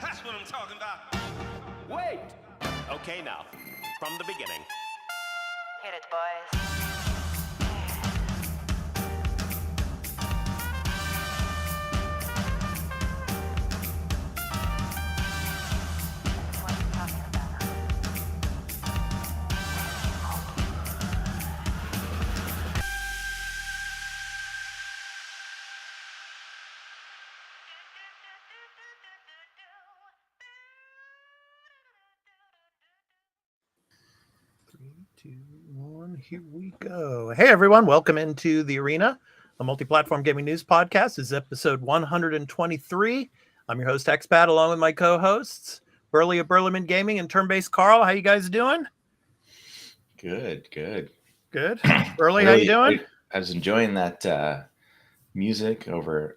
That's what I'm talking about. Wait! Okay, now, from the beginning. Hit it, boys. What are you talking about? Three, 2, 1, here we go. Hey everyone, welcome into the Arena, a Multiplatform Gaming News Podcast. This is episode 123. I'm your host Expat, along with my co-hosts Burley of Burleman Gaming and Turn-Based Carl. How you guys doing? Good. Burley, how you doing? I was enjoying that music over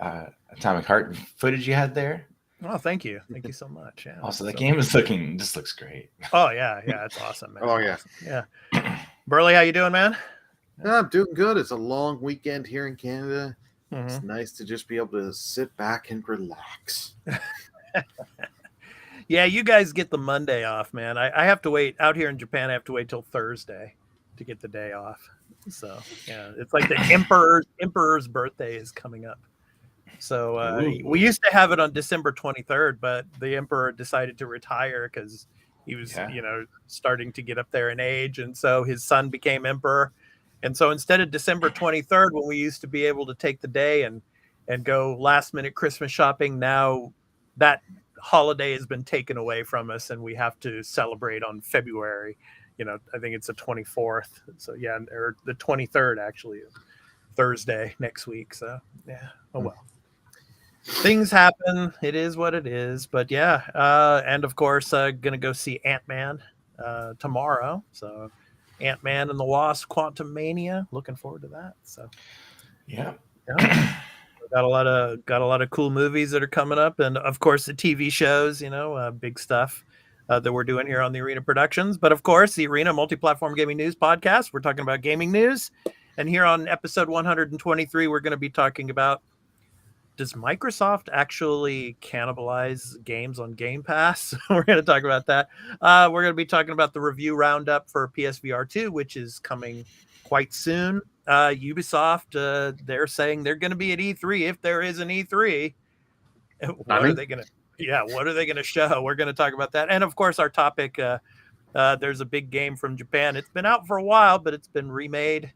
Atomic Heart footage you had there. Oh, thank you so much. Yeah. Also, that game is looks great. Oh yeah, it's awesome, man. Oh, yeah. Yeah. Burley, how you doing, man? Yeah, I'm doing good. It's a long weekend here in Canada. Mhm. It's nice to just be able to sit back and relax. Yeah, you guys get the Monday off, man. I have to wait out here in Japan. I have to wait till Thursday to get the day off. So yeah, it's like the emperor's birthday is coming up. So we used to have it on December 23rd, but the emperor decided to retire because he was, starting to get up there in age, and so his son became emperor. And so instead of December 23rd, when we used to be able to take the day and go last minute Christmas shopping, now that holiday has been taken away from us, and we have to celebrate on February. I think it's the 24th. So yeah, or the 23rd actually, Thursday next week. So yeah, oh well. Things happen. It is what it is. But yeah, and of course, gonna go see Ant-Man tomorrow. So Ant-Man and the Wasp: Quantumania. Looking forward to that. So Yeah. got a lot of cool movies that are coming up, and of course the TV shows. Big stuff that we're doing here on the Arena Productions. But of course, the Arena Multiplatform Gaming News Podcast. We're talking about gaming news, and here on episode 123, we're going to be talking about, does Microsoft actually cannibalize games on Game Pass? We're going to talk about that. We're going to be talking about the review roundup for PSVR 2, which is coming quite soon. Ubisoft, they're saying they're going to be at E3 if there is an E3. What are they going to? Yeah, what are they going to show? We're going to talk about that, and of course, our topic. There's a big game from Japan. It's been out for a while, but it's been remade.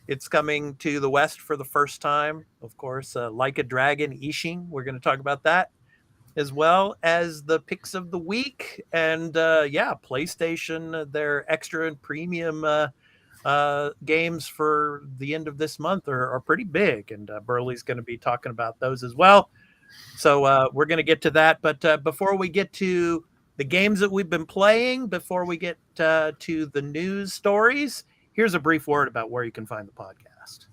It's coming to the West for the first time, of course, like A Dragon Ishin. We're going to talk about that, as well as the picks of the week. And PlayStation, their extra and premium games for the end of this month are pretty big. And Burley's going to be talking about those as well. So we're going to get to that. But before we get to the games that we've been playing, before we get to the news stories, here's a brief word about where you can find the podcast.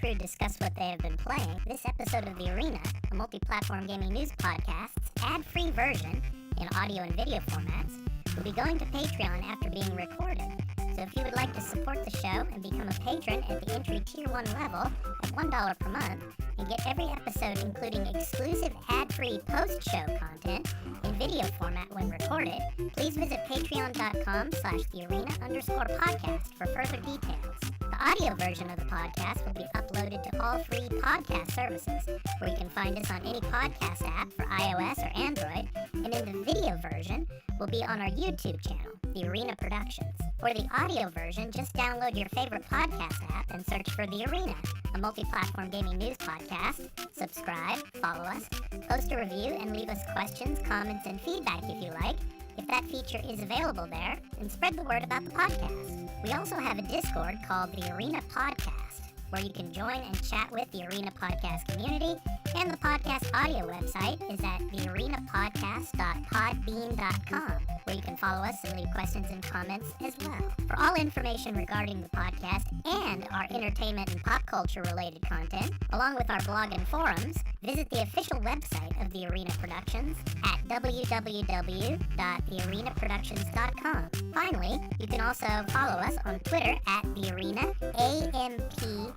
crew discuss what they have been playing, this episode of The Arena, a multi-platform gaming news podcast's ad-free version in audio and video formats, will be going to Patreon after being recorded. So if you would like to support the show and become a patron at the entry Tier 1 level at $1 per month and get every episode including exclusive ad-free post-show content in video format when recorded, please visit patreon.com/thearena_podcast for further details. The audio version of the podcast will be uploaded to all free podcast services, where you can find us on any podcast app for iOS or Android, and in the video version will be on our YouTube channel, The Arena Productions. For the audio version, just download your favorite podcast app and search for The Arena, a multi-platform gaming news podcast. Subscribe, follow us, post a review, and leave us questions, comments, and feedback if you like. If that feature is available there, then spread the word about the podcast. We also have a Discord called The Arena Podcast, where you can join and chat with the Arena Podcast community, and the podcast audio website is at thearenapodcast.podbean.com, where you can follow us and leave questions and comments as well. For all information regarding the podcast and our entertainment and pop culture related content, along with our blog and forums, visit the official website of The Arena Productions at www.thearenaproductions.com. Finally, you can also follow us on Twitter at The Arena, AMPGNP,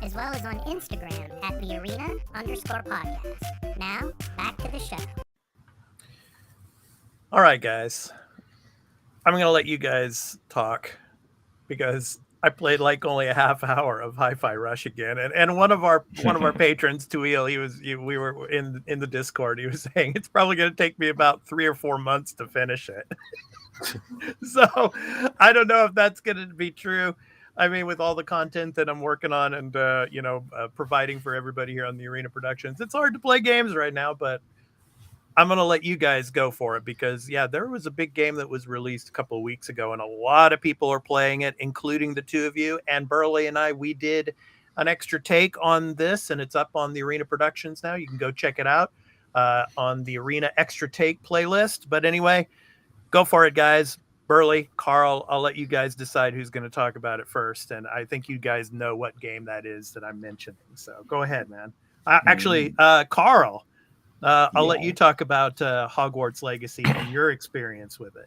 as well as on Instagram at The Arena_podcast. Now, back to the show. All right, guys. I'm going to let you guys talk because I played like only a half hour of Hi-Fi Rush again, and one of our patrons, Tuil, we were in the Discord. He was saying it's probably going to take me about 3 or 4 months to finish it. So I don't know if that's going to be true. I mean, with all the content that I'm working on and providing for everybody here on the Arena Productions, it's hard to play games right now, but I'm going to let you guys go for it because, yeah, there was a big game that was released a couple of weeks ago, and a lot of people are playing it, including the two of you. And Burley and I, we did an extra take on this, and it's up on the Arena Productions now. You can go check it out on the Arena Extra Take playlist. But anyway, go for it, guys. Burley, Carl, I'll let you guys decide who's going to talk about it first. And I think you guys know what game that is that I'm mentioning. So go ahead, man. Carl. I'll let you talk about Hogwarts Legacy and your experience with it.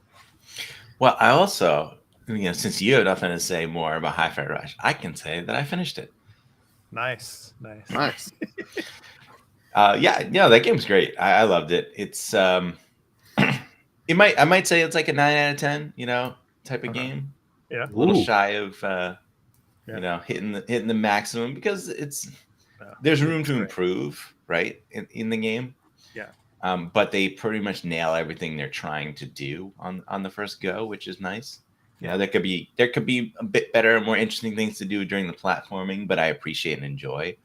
Well, I also, since you have nothing to say more about Hi-Fi Rush, I can say that I finished it. Nice. That game's great. I loved it. It's I might say it's like a 9 out of 10, type of game. Yeah, a little shy of hitting the maximum because there's room to improve, right, in the game. Yeah. But they pretty much nail everything they're trying to do on the first go, which is nice. There could be a bit better, more interesting things to do during the platforming, but I appreciate and enjoy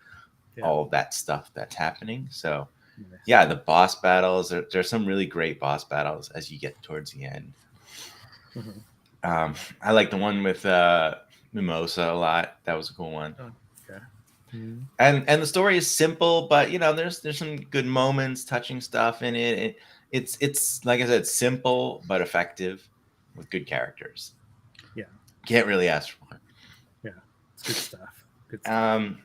all of that stuff that's happening. So, the boss battles. There's some really great boss battles as you get towards the end. Mm-hmm. I like the one with Mimosa a lot. That was a cool one. Oh, okay. Mm-hmm. And the story is simple, but there's some good moments, touching stuff in it. It's like I said, simple but effective with good characters. Yeah, can't really ask for more. Yeah, it's good stuff. I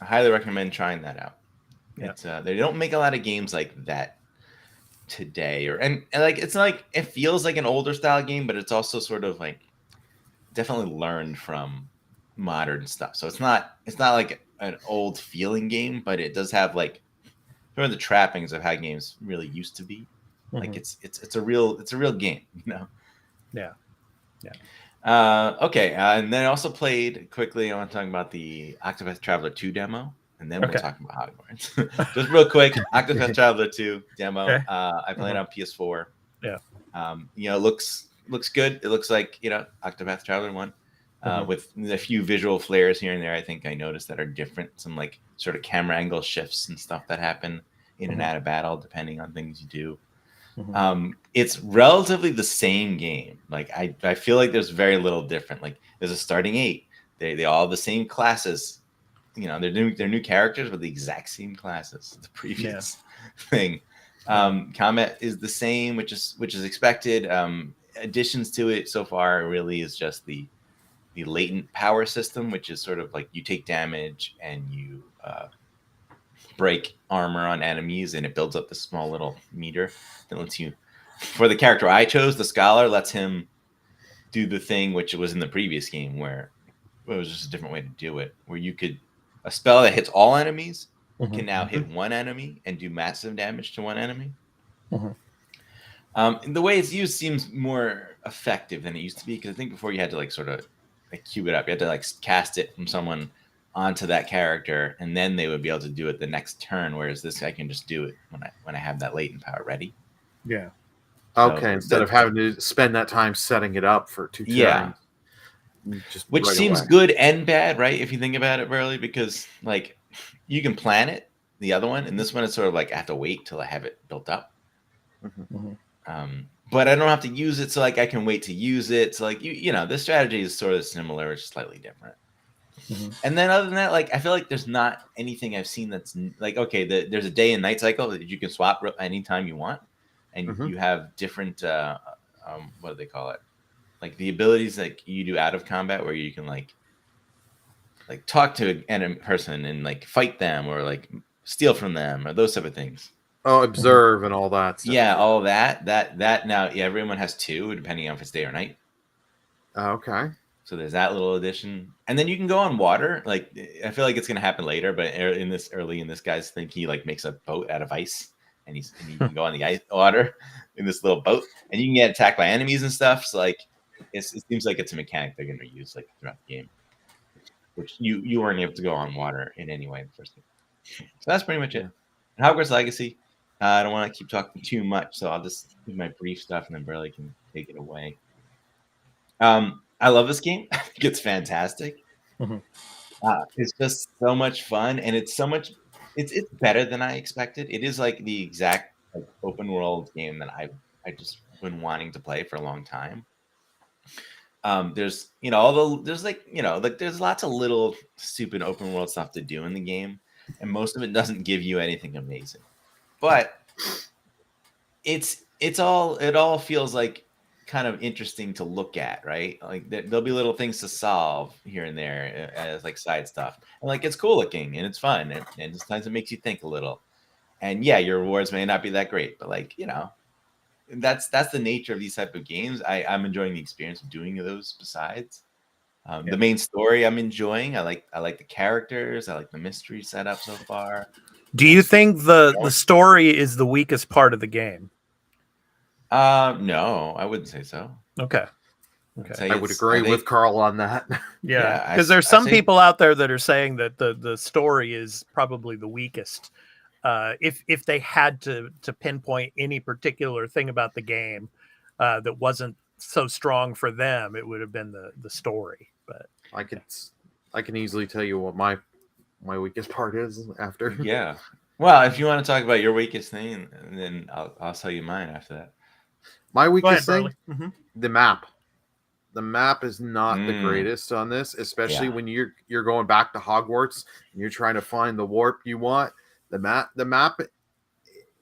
highly recommend trying that out. Yeah. It's they don't make a lot of games like that today, and like it's not like it feels like an older style game, but it's also sort of like definitely learned from modern stuff. So it's not like an old feeling game, but it does have like some of the trappings of how games really used to be. Mm-hmm. Like it's a real game, Yeah. Okay. And then I also played quickly. I want to talk about the Octopath Traveler 2 demo, and then we'll talk about Hogwarts. Just real quick, Octopath Traveler 2 demo. Okay. I played on PS4. Yeah. It looks good. It looks like Octopath Traveler 1. With a few visual flares here and there, I think I noticed that are different. Some like sort of camera angle shifts and stuff that happen in and out of battle, depending on things you do. It's relatively the same game. Like I feel like there's very little different. Like there's a starting 8. They all have the same classes. They're new characters with the exact same classes as the previous thing. Combat is the same, which is expected. Additions to it so far really is just the latent power system, which is sort of like you take damage and you break armor on enemies, and it builds up this small little meter that lets you. For the character I chose, the Scholar lets him do the thing which was in the previous game where it was just a different way to do it, where you could a spell that hits all enemies can now hit one enemy and do massive damage to one enemy. And the way it's used seems more effective than it used to be, because I think before you had to like sort of like cube it up. You had to like cast it from someone onto that character, and then they would be able to do it the next turn. Whereas this guy can just do it when I have that latent power ready. Yeah. Okay, So instead of having to spend that time setting it up for 2 turns. Yeah. Just Which right seems away. good and bad, right? If you think about it, Burley, because like you can plan it, the other one, and this one is sort of like I have to wait till I have it built up. But I don't have to use it, so like I can wait to use it. So like you know, this strategy is sort of similar, it's slightly different. And then other than that, like I feel like there's not anything I've seen that's like okay, there's a day and night cycle that you can swap anytime you want, and you have different what do they call it? Like the abilities that you do out of combat, where you can like talk to an enemy person and like fight them or like steal from them or those type of things. Oh, observe and all that stuff. Yeah, all that now. Yeah, everyone has 2 depending on if it's day or night. Okay. So there's that little addition, and then you can go on water. Like I feel like it's gonna happen later, but in this guy's thing, he like makes a boat out of ice, and you can go on the ice water in this little boat, and you can get attacked by enemies and stuff. So like it seems like it's a mechanic they're gonna use like throughout the game, which you weren't able to go on water in any way in the first game. So that's pretty much it. And Hogwarts Legacy. I don't want to keep talking too much, so I'll just do my brief stuff, and then Burley can take it away. I love this game. I think it's fantastic. It's just so much fun, and it's so much. It's better than I expected. It is like the exact like, open world game that I just been wanting to play for a long time. There's there's lots of little stupid open world stuff to do in the game, and most of it doesn't give you anything amazing. But it all feels like kind of interesting to look at, right? Like there'll be little things to solve here and there as like side stuff, and like it's cool looking and it's fun, and sometimes it makes you think a little. And yeah, your rewards may not be that great, but like that's the nature of these type of games. I'm enjoying the experience of doing those. Besides the main story, I'm enjoying. I like the characters. I like the mystery setup so far. Do you think the story is the weakest part of the game? No, I wouldn't say so. Okay. I would agree with Carl on that. Yeah, because there's some people out there that are saying that the story is probably the weakest. If they had to pinpoint any particular thing about the game that wasn't so strong for them, it would have been the story. But I can easily tell you what my weakest part is after. Yeah. Well, if you want to talk about your weakest thing, then I'll tell you mine after that. My weakest Go ahead, thing, the map. The map is not the greatest on this, especially when you're going back to Hogwarts and you're trying to find the warp you want. The map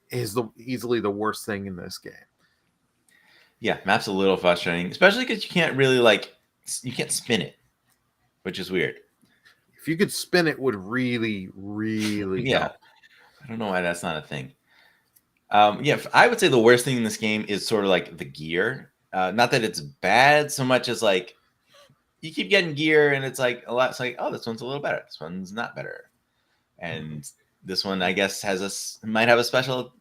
is easily the worst thing in this game. Yeah, map's a little frustrating, especially because you can't really you can't spin it, which is weird. If you could spin it, would really, really help. I don't know why that's not a thing. I would say the worst thing in this game is sort of like the gear. Not that it's bad so much as like you keep getting gear and it's like a lot. It's like, oh, this one's a little better. This one's not better. And this one, I guess, might have a special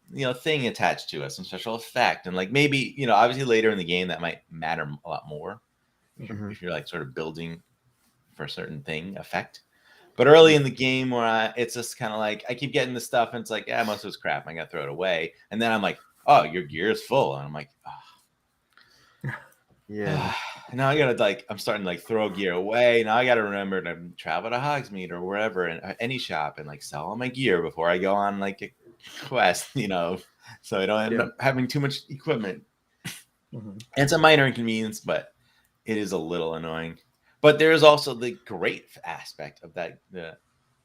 thing attached to it, some special effect, and like maybe obviously later in the game that might matter a lot more if you're like sort of building for a certain thing effect. But early in the game, where it's just kind of like I keep getting the stuff, and it's like, yeah, most of it's crap. I got to throw it away. And then I'm like, oh, your gear is full, and I'm like, oh. Yeah. Now I gotta I'm starting to throw gear away. Now I gotta remember to travel to Hogsmeade or wherever, and any shop, and sell all my gear before I go on a quest. So I don't end up having too much equipment. It's a minor inconvenience, but it is a little annoying. But there is also the great aspect of that, the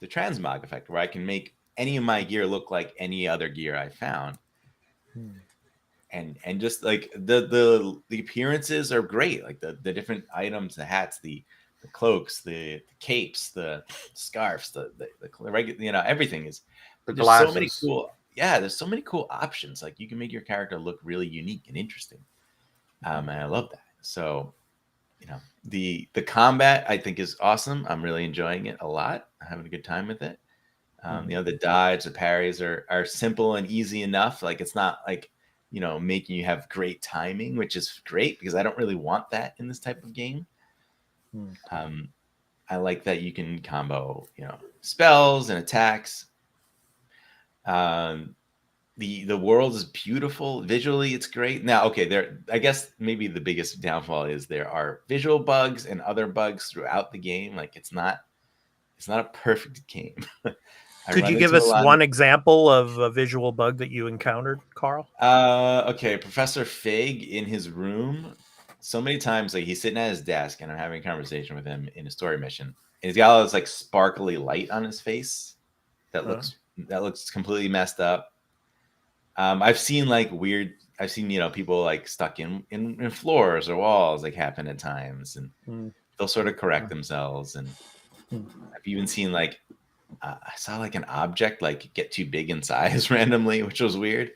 transmog effect, where I can make any of my gear look like any other gear I found. And just like the appearances are great, like the different items, the hats, the cloaks, the capes, the scarves, the regular, everything is. The There's glasses. so many cool. Yeah, there's so many cool options. Like you can make your character look really unique and interesting, and I love that. So, the combat I think is awesome. I'm really enjoying it a lot. I'm having a good time with it. The dodge, the parries are simple and easy enough. Like it's not like making you have great timing, which is great because I don't really want that in this type of game. I like that you can combo spells and attacks. The world is beautiful visually. It's great. Now, okay, I guess maybe the biggest downfall is there are visual bugs and other bugs throughout the game. Like it's not a perfect game. Could you give us one example of a visual bug that you encountered, Carl? Okay, Professor Fig in his room. So many times, like he's sitting at his desk, and I'm having a conversation with him in a story mission, and he's got all this like sparkly light on his face that looks completely messed up. I've seen people like stuck in floors or walls like happen at times, and they'll sort of correct themselves. And I've even seen like I saw like an object like get too big in size randomly, which was weird.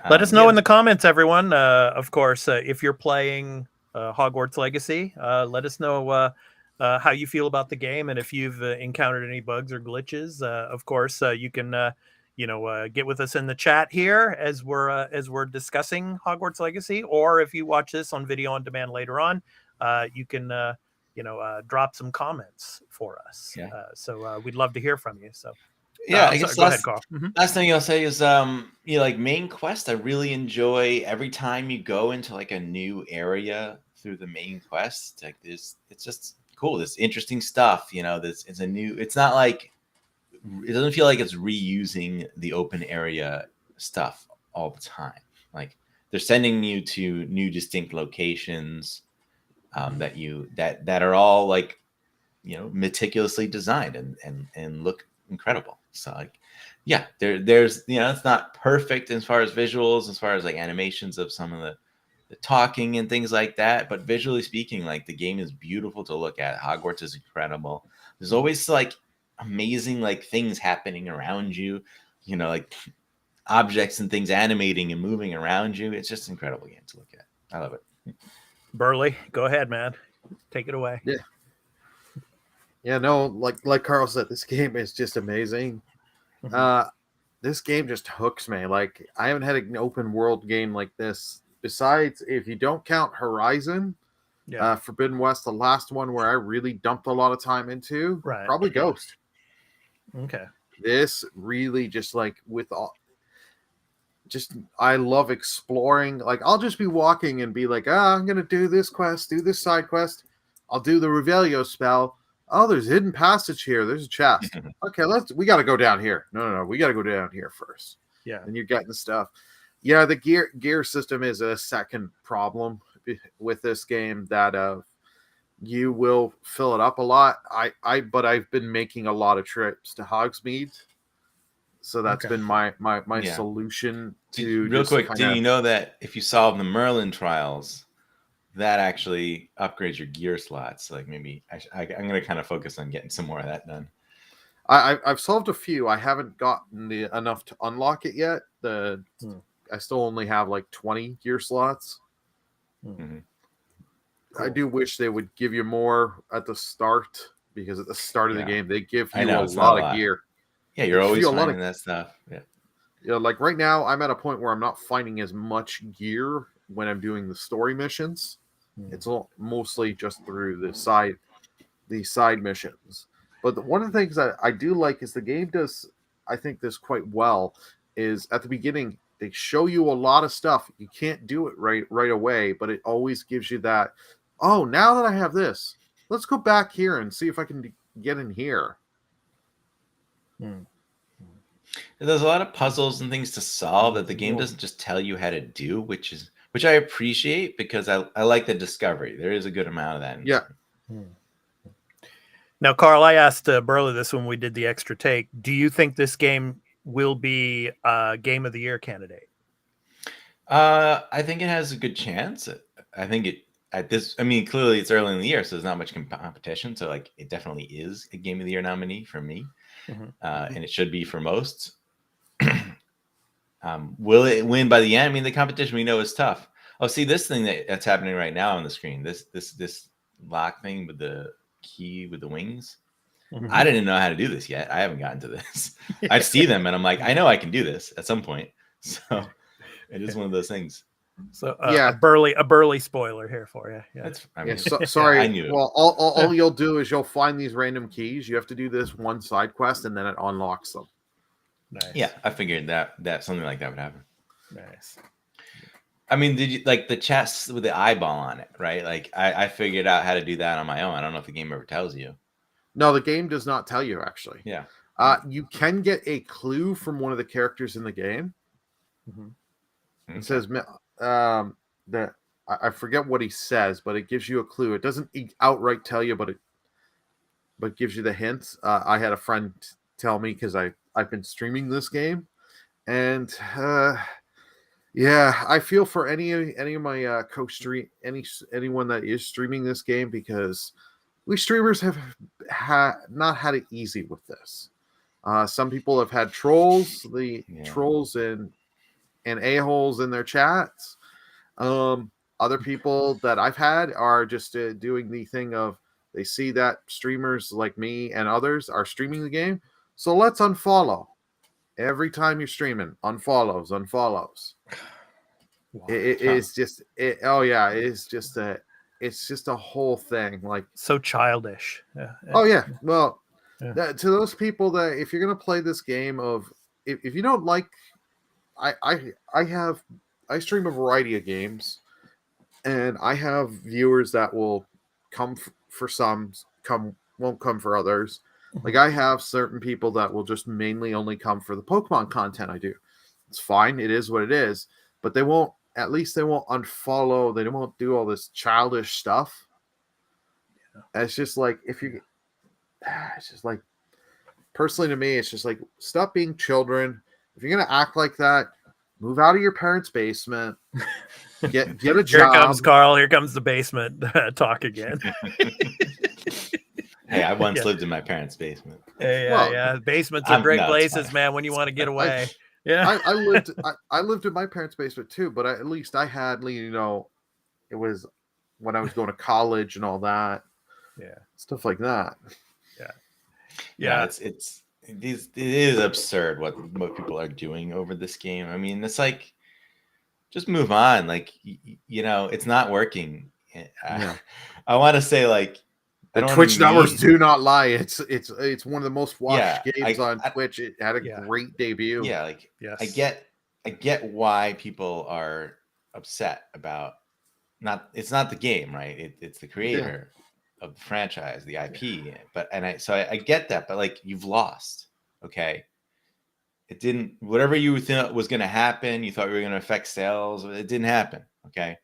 Let us know in the comments, everyone. Of course, if you're playing Hogwarts Legacy, let us know how you feel about the game, and if you've encountered any bugs or glitches. Of course, you can get with us in the chat here as we're discussing Hogwarts Legacy, or if you watch this on video on demand later on, you can drop some comments for us. Yeah. So we'd love to hear from you. So. Yeah, I guess go ahead, Carl. Last thing I'll say is, like main quest, I really enjoy every time you go into like a new area through the main quest. Like it's just cool. This interesting stuff, it's not like, it doesn't feel like it's reusing the open area stuff all the time. Like they're sending you to new distinct locations that are all like, meticulously designed and look incredible. So like, yeah, there's it's not perfect as far as visuals, as far as like animations of some of the talking and things like that, but visually speaking, like the game is beautiful to look at. Hogwarts is incredible. There's always like amazing like things happening around you, like objects and things animating and moving around you. It's just an incredible game to look at. I love it. Burley, go ahead, man. Take it away. Yeah. Yeah, no, like Carl said, this game is just amazing. This game just hooks me. Like I haven't had an open world game like this. Besides, if you don't count Horizon, Forbidden West, the last one where I really dumped a lot of time into, probably Ghost. Okay. This really I love exploring. Like I'll just be walking and be like, I'm gonna do this quest, do this side quest. I'll do the Revelio spell. Oh, there's a hidden passage here. There's a chest. Okay, we got to go down here. No. We got to go down here first. Yeah. And you're getting the stuff. Yeah, the gear system is a second problem with this game that you will fill it up a lot. But I've been making a lot of trips to Hogsmeade. So that's been my solution to real quick. Do you know that if you solve the Merlin trials, that actually upgrades your gear slots? Like maybe I'm going to kind of focus on getting some more of that done. I've solved a few. I haven't gotten enough to unlock it yet. I still only have like 20 gear slots. Mm-hmm. Cool. I do wish they would give you more at the start, because at the start of the game they give you a lot of gear. Yeah, you're always finding that stuff. Yeah. Like right now I'm at a point where I'm not finding as much gear when I'm doing the story missions. It's all mostly just through the side missions. But one of the things that I do like is the game does, I think, this quite well, is at the beginning they show you a lot of stuff. You can't do it right away, but it always gives you that, oh, now that I have this, let's go back here and see if I can get in here. There's a lot of puzzles and things to solve that the game doesn't just tell you how to do, which I appreciate, because I like the discovery. There is a good amount of that. Yeah. Now, Carl, I asked Burley this when we did the extra take. Do you think this game will be a Game of the Year candidate? I think it has a good chance. I think at this, I mean, clearly it's early in the year, so there's not much competition. So like, it definitely is a Game of the Year nominee for me, and it should be for most. Will it win by the end? I mean, the competition we know is tough. Oh, see this thing that's happening right now on the screen. This lock thing with the key with the wings. I didn't know how to do this yet. I haven't gotten to this. I see them and I'm like, I know I can do this at some point. So it is one of those things. So a burly spoiler here for you. Yeah. Sorry. I knew it. Well, all you'll do is you'll find these random keys. You have to do this one side quest and then it unlocks them. Nice. Yeah, I figured that something like that would happen. Nice. I mean, did you like the chest with the eyeball on it, right? Like I figured out how to do that on my own. I don't know if the game ever tells you. No, the game does not tell you actually. Yeah. You can get a clue from one of the characters in the game. It says that I forget what he says, but it gives you a clue. It doesn't outright tell you, but it gives you the hints. I had a friend tell me because I've been streaming this game, and yeah, I feel for any of my co-stream anyone that is streaming this game, because we streamers have not had it easy with this. Some people have had trolls, trolls and a-holes in their chats. Other people that I've had are just doing the thing of they see that streamers like me and others are streaming the game, so let's unfollow. Every time you're streaming, unfollows. Wow. It's just a whole thing. Like, so childish. Yeah. Oh yeah. Well, to those people that if you're gonna play this game of if you don't like, I stream a variety of games, and I have viewers that will come for some, won't come for others. Like I have certain people that will just mainly only come for the Pokemon content I do. It's fine. It is what it is. But they won't unfollow. They won't do all this childish stuff. Yeah. It's just like, it's just like, personally to me, it's just like, stop being children. If you're going to act like that, move out of your parents' basement. Get a job. Here comes Carl. Here comes the basement talk again. Hey, I once lived in my parents' basement. Yeah. Basements are great places, man, when you want to get away. I lived in my parents' basement too, but at least I had, it was when I was going to college and all that. Yeah. Stuff like that. Yeah. It is absurd what people are doing over this game. I mean, it's like, just move on. Like, it's not working. I want to say, like, the Twitch numbers do not lie. It's one of the most watched games on Twitch. It had a great debut. Yeah, like yes. I get why people are upset about it's not the game, right? It's the creator of the franchise, the IP. But I get that, but like, you've lost. Okay. It didn't, whatever you thought was going to happen, you thought you were going to affect sales, it didn't happen. Okay.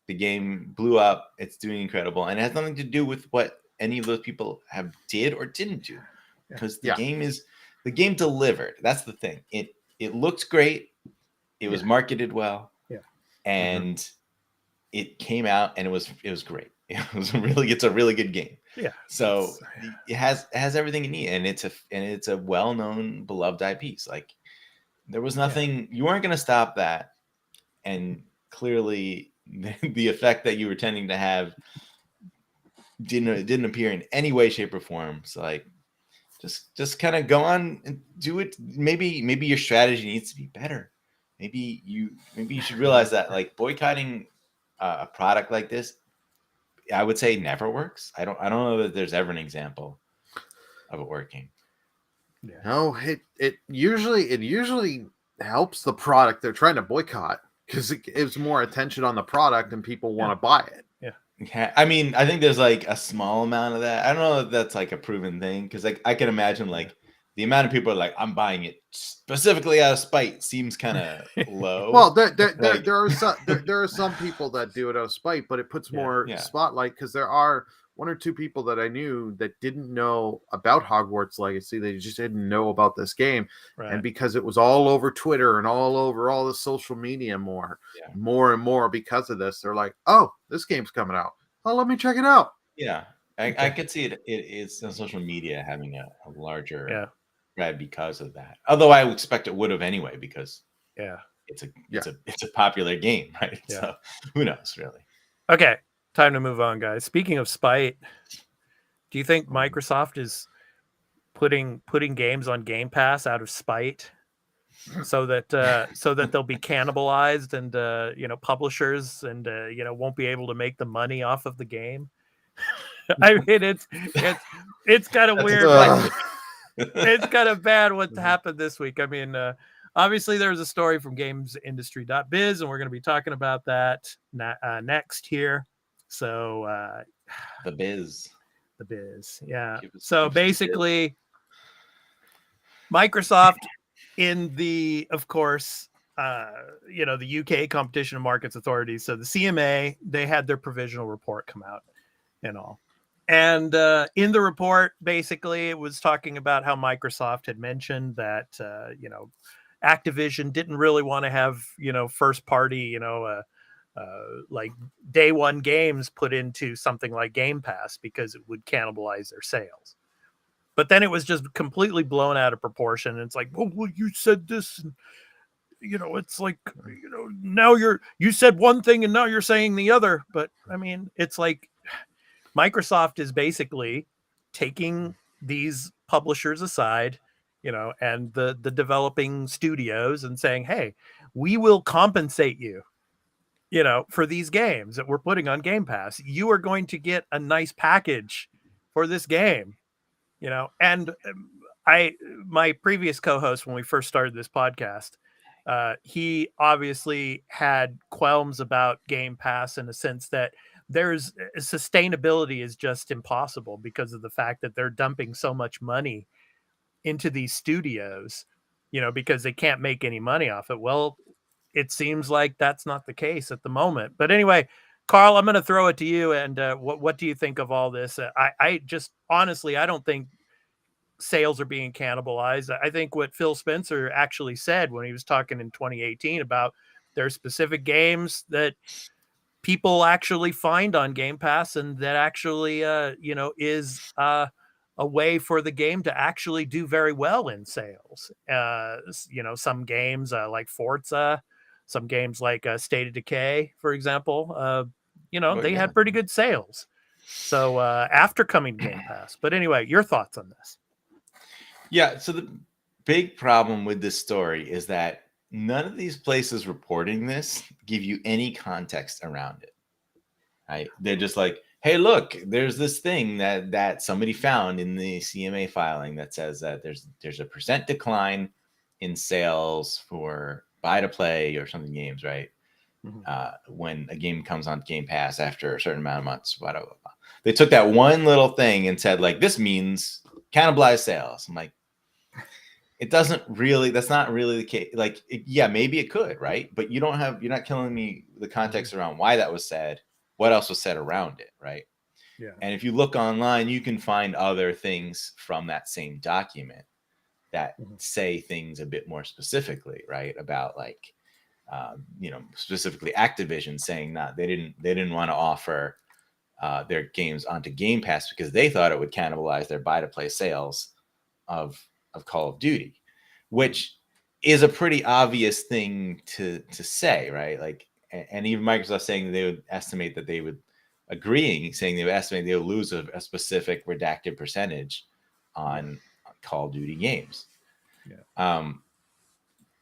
The game blew up. It's doing incredible. And it has nothing to do with what any of those people did or didn't do, because the game delivered. That's the thing. It looked great. It was marketed well. Yeah. And it came out and it was great. It's a really good game. Yeah. So it has everything you need, and it's a well-known, beloved IP. Like, there was nothing, you weren't going to stop that. And clearly the effect that you were tending to have didn't appear in any way, shape, or form. So like, just kind of go on and do it. Maybe your strategy needs to be better. Maybe you should realize that, like, boycotting a product like this, I would say, never works. I don't know that there's ever an example of it working. Yeah. No, it usually helps the product they're trying to boycott, because it gives more attention on the product and people want to buy it. Yeah. I mean, I think there's like a small amount of that. I don't know if that's like a proven thing, because like I can imagine like the amount of people are like, I'm buying it specifically out of spite seems kind of low. Well, there are some people that do it out of spite, but it puts more spotlight, because there are one or two people that I knew that didn't know about Hogwarts Legacy. They just didn't know about this game. Right. And because it was all over Twitter and all over all the social media more and more because of this, they're like, oh, this game's coming out. Oh, let me check it out. Yeah. I could see it's on social media having a larger spread because of that. Although I would expect it would have anyway, because it's a popular game, right? Yeah. So who knows, really? Okay, time to move on, guys. Speaking of spite, do you think Microsoft is putting games on Game Pass out of spite, so that they'll be cannibalized and publishers and won't be able to make the money off of the game? I mean, it's kind of weird. It's kind of bad what's happened this week. I mean, obviously there's a story from gamesindustry.biz, and we're going to be talking about that next here. So the biz, yeah. So basically, Microsoft, in the, of course, the UK Competition and Markets Authority, so the CMA, they had their provisional report come out and all. And in the report, basically, it was talking about how Microsoft had mentioned that, Activision didn't really want to have, first party, like day one games put into something like Game Pass because it would cannibalize their sales. But then it was just completely blown out of proportion. And it's like, well, you said this, and, it's like, now you said one thing and now you're saying the other. But I mean, it's like, Microsoft is basically taking these publishers aside, and the developing studios and saying, hey, we will compensate you, for these games that we're putting on Game Pass. You are going to get a nice package for this game, and my previous co-host, when we first started this podcast, he obviously had qualms about Game Pass in the sense that there's sustainability is just impossible because of the fact that they're dumping so much money into these studios, because they can't make any money off it. Well, it seems like that's not the case at the moment. But anyway, Carl, I'm going to throw it to you. And what do you think of all this? I just honestly, I don't think sales are being cannibalized. I think what Phil Spencer actually said when he was talking in 2018 about there's specific games that people actually find on Game Pass, and that actually, is a way for the game to actually do very well in sales. Some games like Forza, some games like State of Decay, for example, they had pretty good sales. So after coming to Game Pass. But anyway, your thoughts on this? Yeah. So the big problem with this story is that none of these places reporting this give you any context around it. Right? They're just like, hey, look, there's this thing that somebody found in the CMA filing that says that there's a % decline in sales for buy to play or something games, right? Mm-hmm. When a game comes on Game Pass after a certain amount of months, blah, blah, blah. They took that one little thing and said, like, this means cannibalize sales. I'm like, that's not really the case. Like, maybe it could, right? But you're not telling me the context around why that was said, what else was said around it, right? Yeah. And if you look online, you can find other things from that same document that say things a bit more specifically, right? About like, specifically Activision saying that they didn't want to offer their games onto Game Pass because they thought it would cannibalize their buy-to-play sales of Call of Duty, which is a pretty obvious thing to say, right? Like, and even Microsoft saying they would estimate that they would saying they would estimate they would lose a specific redacted percentage on Call of Duty games.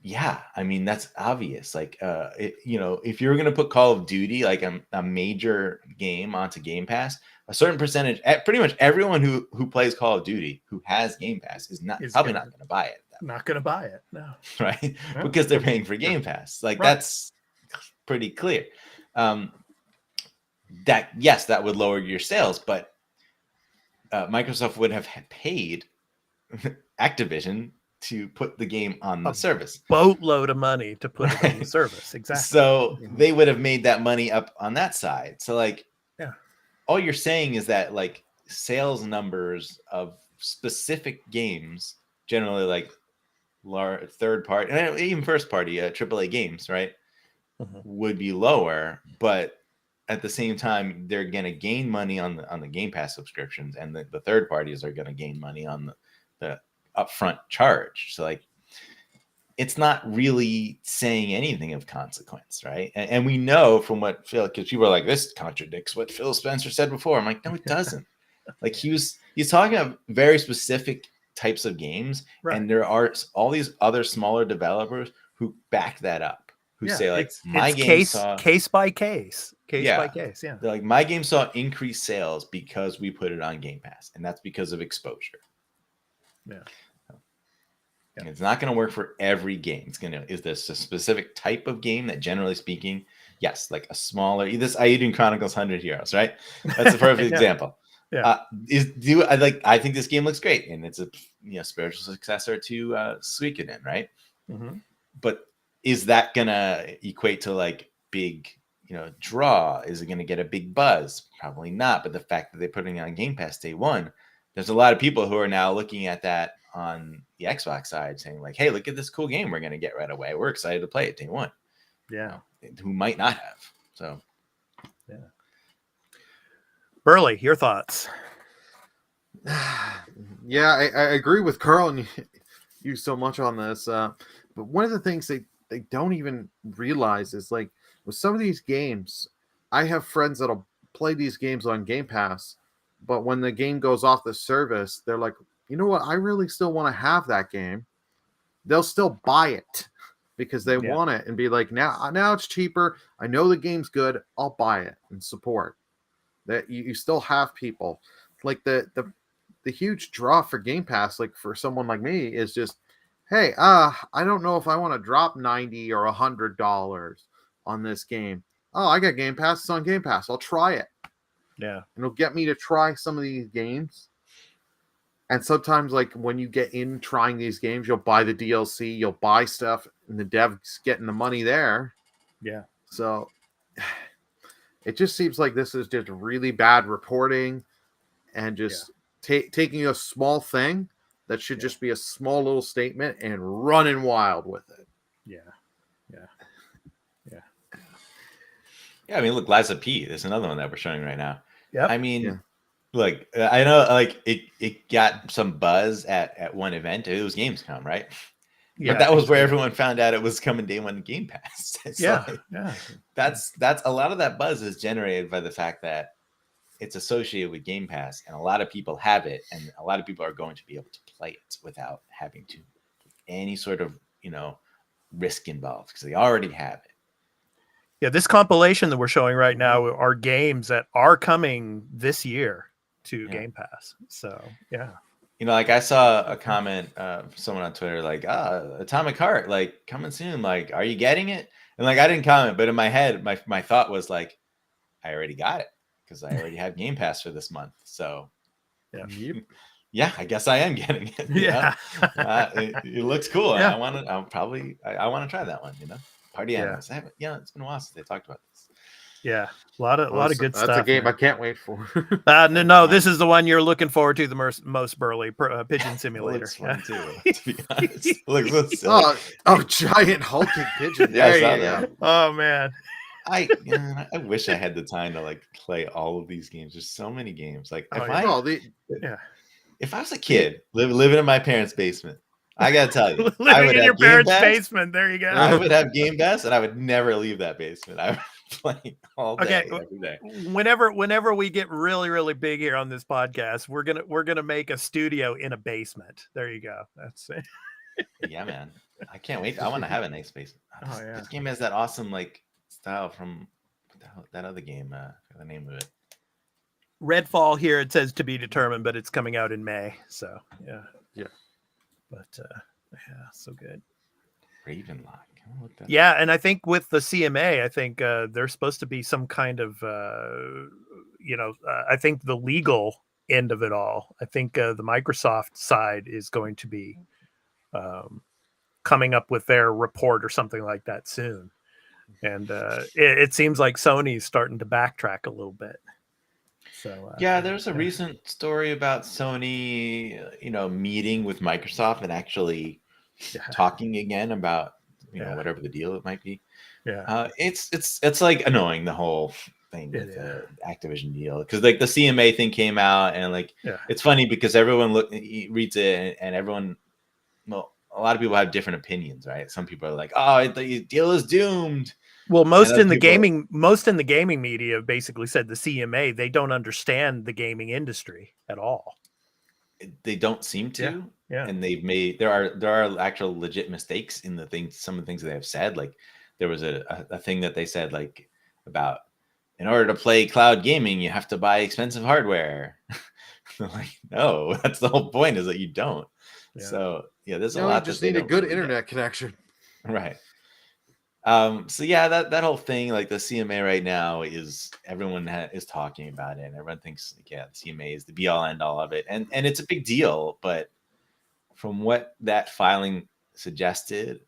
Yeah. I mean, that's obvious. Like, if you're going to put Call of Duty, like a major game onto Game Pass, a certain percentage, pretty much everyone who plays Call of Duty who has Game Pass is probably not going to buy it. Not going to buy it. No. Right. No. Because they're paying for Game Pass. Like, that's pretty clear. That would lower your sales, but Microsoft would have paid Activision to put the game on the service. Boatload of money to put it on the service. Exactly. So they would have made that money up on that side. So like, all you're saying is that like sales numbers of specific games, generally like third party and even first party AAA games, right, would be lower, but at the same time they're going to gain money on the Game Pass subscriptions, and the third parties are going to gain money on the upfront charge. So like it's not really saying anything of consequence, right? And we know from what Phil, because people are like, this contradicts what Phil Spencer said before. I'm like, no, it doesn't. Like he's talking about very specific types of games, right. And there are all these other smaller developers who back that up, who say like my game saw case by case. Yeah. They're like, my game saw increased sales because we put it on Game Pass, and that's because of exposure. Yeah. And it's not going to work for every game. Is this a specific type of game that, generally speaking, yes, like a smaller, this Aiden Chronicles 100 Heroes, right? That's a perfect example. Yeah. I think this game looks great, and it's a spiritual successor to Suikoden, right? Mm-hmm. But is that gonna equate to like big, draw? Is it gonna get a big buzz? Probably not. But the fact that they're putting it on Game Pass day one, there's a lot of people who are now looking at that on the Xbox side, saying like, "Hey, look at this cool game we're gonna get right away. We're excited to play it day one." Yeah. Who might not have. So. Yeah. Burley, your thoughts? Yeah, I agree with Carl and you so much on this. But one of the things they don't even realize is like with some of these games, I have friends that'll play these games on Game Pass, but when the game goes off the service, they're like, you know what? I really still want to have that game. They'll still buy it because they want it and be like, now it's cheaper. I know the game's good. I'll buy it and support. That you still have people like the huge draw for Game Pass, like for someone like me, is just, hey, I don't know if I want to drop $90 or $100 on this game. Oh, I got Game Pass. It's on Game Pass. I'll try it. Yeah. And it'll get me to try some of these games. And sometimes, like when you get in trying these games, you'll buy the DLC, you'll buy stuff, and the dev's getting the money there. Yeah. So it just seems like this is just really bad reporting and just taking a small thing that should just be a small little statement and running wild with it. Yeah. Yeah, I mean, look, Liza P. There's another one that we're showing right now. Yeah. I mean, look, I know like it got some buzz at one event. It was Gamescom, right? Yeah, but that was where everyone found out it was coming day one to Game Pass. That's a lot of that buzz is generated by the fact that it's associated with Game Pass, and a lot of people have it, and a lot of people are going to be able to play it without having to any sort of risk involved because they already have it. Yeah, this compilation that we're showing right now are games that are coming this year to Game Pass. So yeah. Like I saw a comment, someone on Twitter, like, Atomic Heart, like coming soon. Like, are you getting it? And like, I didn't comment, but in my head, my thought was like, I already got it because I already have Game Pass for this month. So yeah, I guess I am getting it. Yeah. It looks cool. Yeah. I want to try that one, Party Animals. It's been a while since they talked about this. Yeah, a lot of good stuff. That's a game I can't wait for. No, this is the one you're looking forward to the most, Burley, Pigeon Simulator. Looks fun too, to be honest. Looks so silly. Giant hulking pigeon. Yeah. Oh man, I wish I had the time to like play all of these games. There's so many games. Like if I was a kid living in my parents' basement, I gotta tell you, living in your parents' basement. There you go. I would have Game Pass, and I would never leave that basement. I would play all day, every day. Whenever we get really, really big here on this podcast, we're gonna make a studio in a basement. There you go. That's it. Yeah, man. I can't wait. I want to have a nice basement. This game has that awesome like style from that other game. The name of it. Redfall here. It says to be determined, but it's coming out in May. So yeah. But so good. Ravenlock. Yeah, and I think with the CMA, I think there's supposed to be some kind of, I think the legal end of it all. I think the Microsoft side is going to be coming up with their report or something like that soon. And it seems like Sony's starting to backtrack a little bit. So Yeah, there's a recent story about Sony, meeting with Microsoft and actually talking again about, whatever the deal it might be. It's like annoying, the whole thing with the Activision deal, because like the CMA thing came out, and like it's funny because everyone reads it, and everyone, well, a lot of people have different opinions, right? Some people are like, "Oh, the deal is doomed." Well, most in the gaming media basically said the CMA, they don't understand the gaming industry at all. They don't seem to. Yeah. And there are actual legit mistakes in some of the things that they have said. Like there was a thing that they said, like, about, in order to play cloud gaming, you have to buy expensive hardware. Like, no, that's the whole point, is that you don't. Yeah. So there's a lot. You just need a good internet connection. Right. So yeah, that whole thing, like the CMA right now, is everyone is talking about it, and everyone thinks, like, the CMA is the be all end all of it, and it's a big deal. But from what that filing suggested,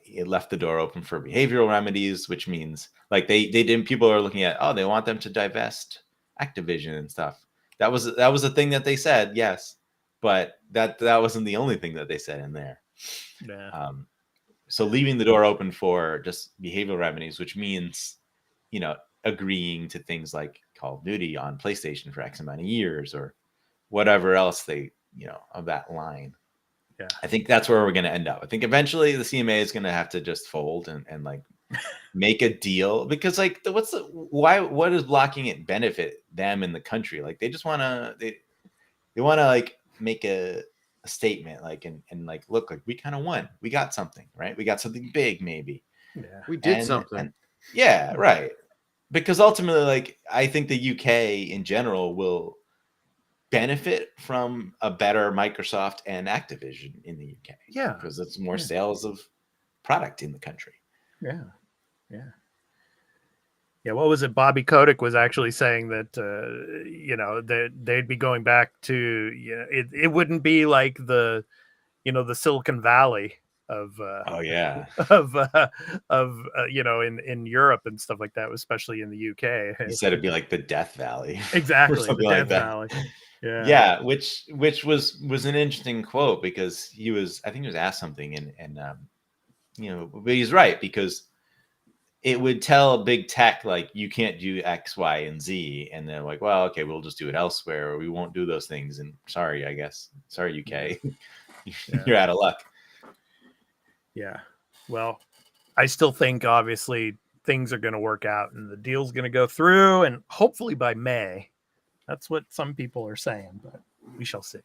it left the door open for behavioral remedies, which means, like, they didn't. People are looking at, they want them to divest Activision and stuff. That was a thing that they said, yes, but that wasn't the only thing that they said in there. Yeah. So leaving the door open for just behavioral remedies, which means, agreeing to things like Call of Duty on PlayStation for X amount of years, or whatever else they, of that line. Yeah. I think that's where we're going to end up. I think eventually the CMA is going to have to just fold and like make a deal, because like what is blocking it benefit them in the country? Like they just want to, they want to like make a statement, like, and like, look, like we kind of won, we got something, right? We got something big, maybe. Yeah, we did something. Yeah, right. Because ultimately, like, I think the UK in general will benefit from a better Microsoft and Activision in the UK. Yeah, because it's more sales of product in the country. Yeah. What was it? Bobby Kotick was actually saying that that they'd be going back to it wouldn't be like the the Silicon Valley of in Europe and stuff like that, especially in the UK. He said it'd be like the Death Valley. Exactly, the Death Valley. Yeah, which was an interesting quote, because I think he was asked something, and but he's right, because it would tell big tech, like, you can't do X, Y, and Z, and they're like, well, okay, we'll just do it elsewhere, or we won't do those things. And sorry, I guess, sorry, UK, you're out of luck. Yeah. Well, I still think obviously things are going to work out, and the deal's going to go through, and hopefully by May. That's what some people are saying, but we shall see.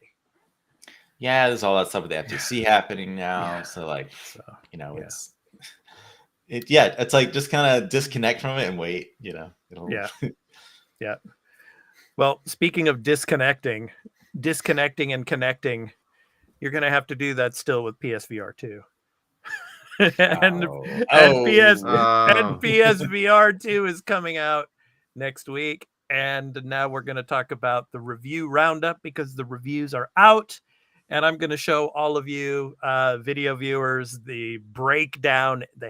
Yeah, there's all that stuff with the FTC happening now. It's like, just kind of disconnect from it and wait, Yeah. Well, speaking of disconnecting and connecting, you're going to have to do that still with PSVR 2. and PSVR 2 is coming out next week. And now we're going to talk about the review roundup, because the reviews are out. And I'm going to show all of you video viewers the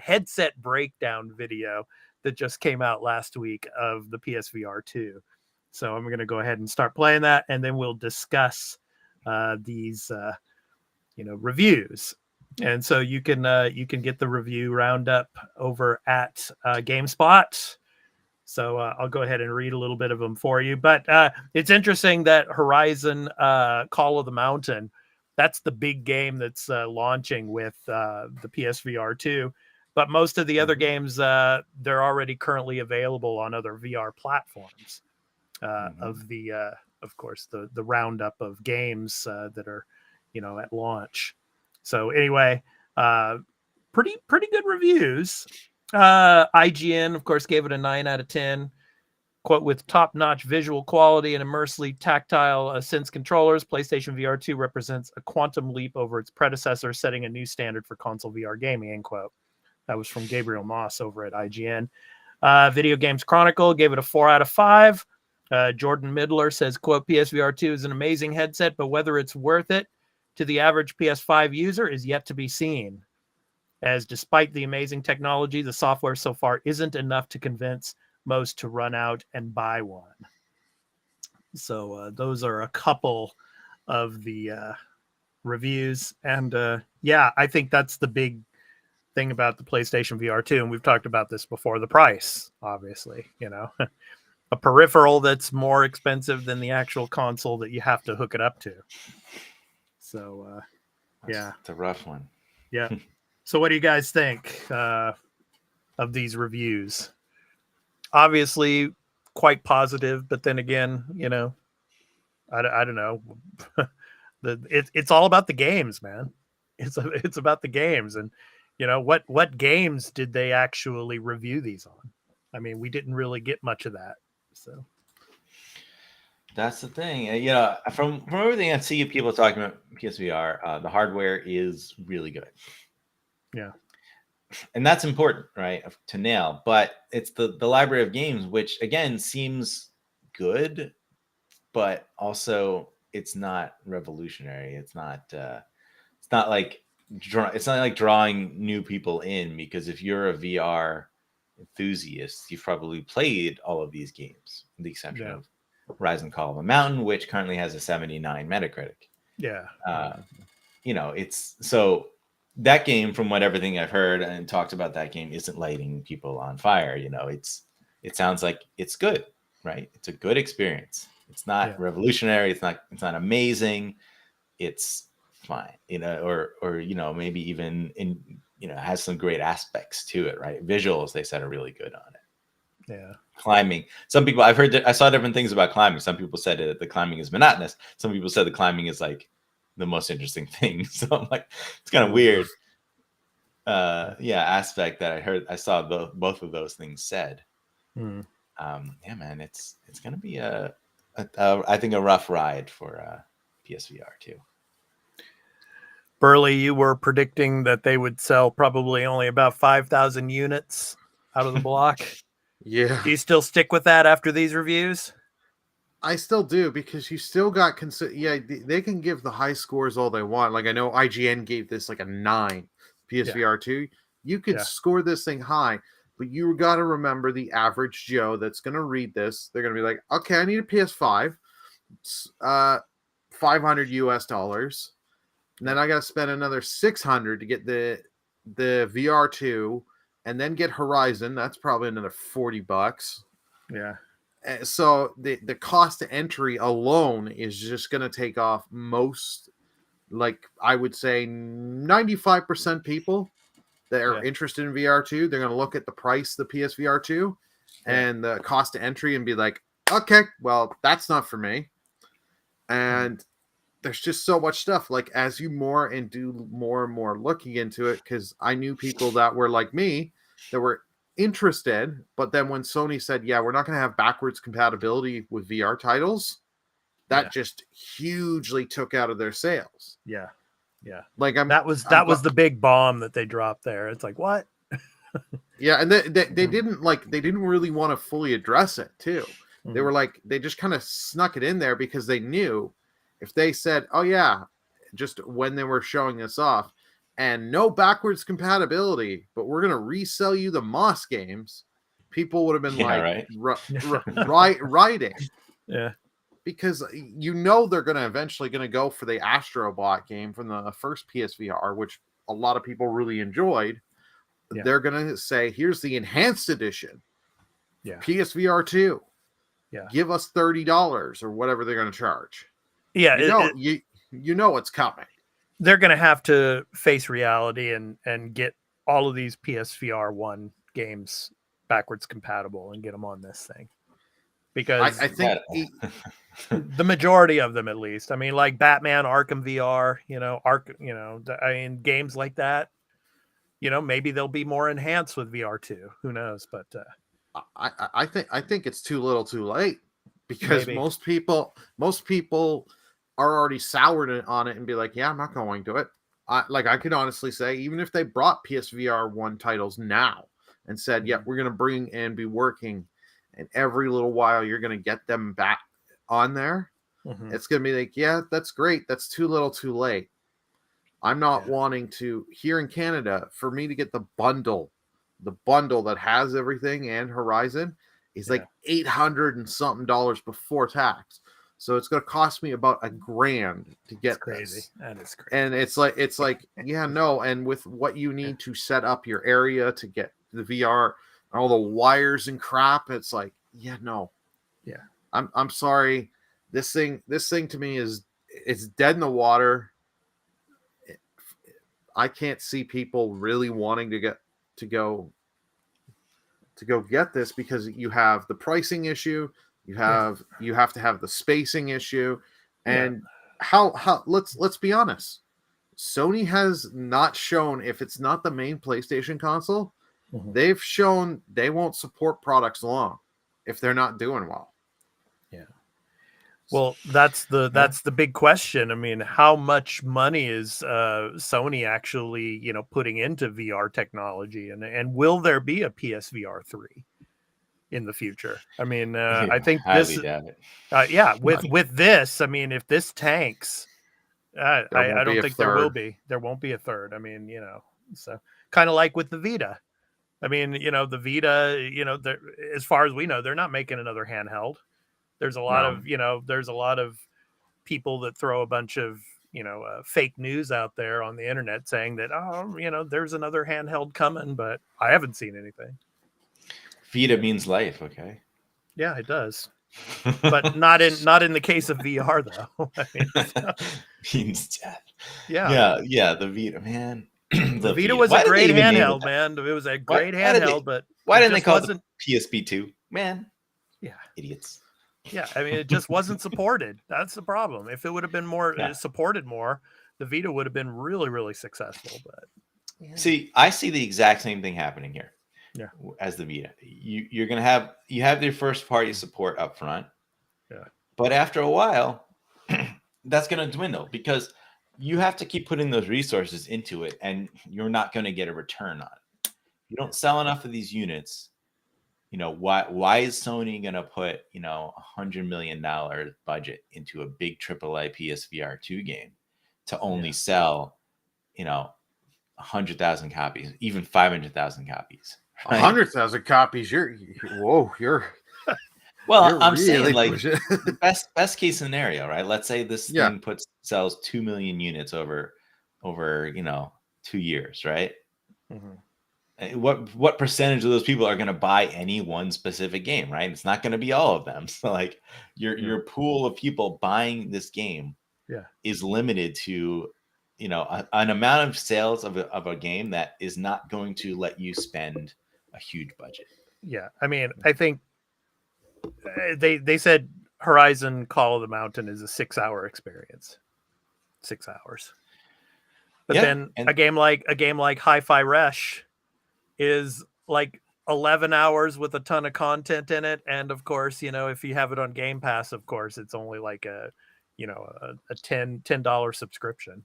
headset breakdown video that just came out last week of the PSVR 2. So I'm going to go ahead and start playing that, and then we'll discuss these reviews. And so you can get the review roundup over at GameSpot. So I'll go ahead and read a little bit of them for you. But it's interesting that Horizon Call of the Mountain, that's the big game that's launching with the PSVR 2. But most of the other games, they're already currently available on other VR platforms. Of course, the roundup of games that are, at launch. So anyway, pretty good reviews. IGN, of course, gave it a 9 out of 10. Quote, with top-notch visual quality and immersively tactile Sense controllers, PlayStation VR 2 represents a quantum leap over its predecessor, setting a new standard for console VR gaming, end quote. That was from Gabriel Moss over at IGN. Video Games Chronicle gave it a 4 out of 5. Jordan Midler says, quote, PSVR 2 is an amazing headset, but whether it's worth it to the average PS5 user is yet to be seen, as despite the amazing technology, the software so far isn't enough to convince most to run out and buy one. So those are a couple of the reviews. And yeah, I think that's the big thing about the PlayStation VR 2. And we've talked about this before, the price, obviously, a peripheral that's more expensive than the actual console that you have to hook it up to. So yeah, it's a rough one. Yeah. So what do you guys think of these reviews? Obviously quite positive, but then again, I don't know. It's all about the games, man. It's about the games. And what games did they actually review these on? I mean, we didn't really get much of that. So that's the thing. From everything I see people talking about PSVR, the hardware is really good. Yeah. And that's important, right, to nail. But it's the library of games, which again seems good, but also it's not revolutionary. It's not like drawing new people in, because if you're a VR enthusiast, you've probably played all of these games, with the exception of Rise and Call of the Mountain, which currently has a 79 Metacritic. Yeah. It's so that game, from everything I've heard and talked about, that game isn't lighting people on fire. It sounds like it's good, right? It's a good experience. It's not revolutionary. It's not amazing. It's fine, or maybe even has some great aspects to it, right? Visuals, they said, are really good on it. Yeah. Climbing. Some people, I saw different things about climbing. Some people said that the climbing is monotonous. Some people said the climbing is like the most interesting thing. So I'm like, it's kind of weird. Aspect that I saw both of those things said. Yeah, man, it's gonna be I think a rough ride for PSVR 2. Burley, you were predicting that they would sell probably only about 5,000 units out of the block. Yeah. Do you still stick with that after these reviews? I still do, because you still got they can give the high scores all they want. Like, I know IGN gave this like a 9 PSVR 2. You could score this thing high, but you got to remember the average Joe that's going to read this. They're going to be like, okay, I need a PS5, $500 US. And then I got to spend another $600 to get the VR 2, and then get Horizon. That's probably another $40. Yeah. So the cost to entry alone is just going to take off most, like, I would say 95% people that are interested in VR 2. They're going to look at the price, the PSVR 2, and the cost to entry, and be like, okay, well, that's not for me. And there's just so much stuff. Like, as you do more and more looking into it, because I knew people that were like me that were interested, but then when Sony said, we're not going to have backwards compatibility with VR titles, that just hugely took out of their sales. Yeah. Like, that was the big bomb that they dropped there. It's like, what? And they didn't really want to fully address it too. They were like, they just kind of snuck it in there, because they knew if they said, just when they were showing this off, and no backwards compatibility, but we're going to resell you the Moss games, people would have been writing. Yeah. Because they're going to eventually go for the Astrobot game from the first PSVR, which a lot of people really enjoyed. Yeah. They're going to say, here's the enhanced edition. Yeah. PSVR 2. Yeah. Give us $30 or whatever they're going to charge. Yeah. You know what's coming. They're going to have to face reality and get all of these PSVR 1 games backwards compatible and get them on this thing. Because I think the majority of them, at least. I mean, like Batman Arkham VR, games like that, maybe they'll be more enhanced with VR 2. Who knows? But I think it's too little too late, because most people are already soured on it and be like, I'm not going to it. I could honestly say, even if they brought PSVR 1 titles now and said, we're going to bring and be working, and every little while you're going to get them back on there, it's going to be like, that's great. That's too little too late. I'm not wanting to, here in Canada, for me to get the bundle that has everything and Horizon is like $800 and something before tax. So it's going to cost me about $1,000 to get It's crazy. this. That is crazy. And it's like, yeah, no. And with what you need to set up your area to get the VR, all the wires and crap, it's like, yeah, no. Yeah. I'm sorry. This thing to me it's dead in the water. I can't see people really wanting to go get this because you have the pricing issue, you have to have the spacing issue, and how let's be honest. Sony has not shown, if it's not the main PlayStation console, they've shown they won't support products long if they're not doing well. Yeah. Well, that's the big question. I mean, how much money is Sony actually, putting into VR technology, and will there be a PSVR 3 in the future? I mean, I think this, with this, I mean, if this tanks, I don't think there will be. There won't be a third. I mean, so kind of like with the Vita. I mean, the Vita, as far as we know, they're not making another handheld. There's a lot of people that throw a bunch of, fake news out there on the internet saying that, there's another handheld coming, but I haven't seen anything. Vita means life. Okay. Yeah, it does. But not in the case of VR though. I mean, means death. Yeah. Yeah. The Vita, man. The Vita was a great handheld, man. It was a great handheld, but why didn't they call it PSP2? Man. Yeah. Idiots. Yeah, I mean, it just wasn't supported. That's the problem. If it would have been more supported more, the Vita would have been really, really successful. But see, I see the exact same thing happening here. Yeah, as the Vita, you're gonna have your first party support up front. Yeah, but after a while, that's gonna dwindle because you have to keep putting those resources into it, and you're not gonna get a return on it. You don't sell enough of these units. Why is Sony going to put, $100 million budget into a big AAA PSVR 2 game to only sell, 100,000 copies, even 500,000 copies? Right? 100,000 copies. Well, I'm really saying like the best case scenario, right? Let's say this thing sells 2 million units over 2 years, right? Mm-hmm. What percentage of those people are going to buy any one specific game, right? It's not going to be all of them. So like your pool of people buying this game is limited to, an amount of sales of a game that is not going to let you spend a huge budget. Yeah. I mean, I think they said Horizon Call of the Mountain is a 6-hour experience. 6 hours. But then a game like Hi-Fi Rush is like 11 hours with a ton of content in it, and of course, if you have it on Game Pass, of course, it's only like a $10 subscription.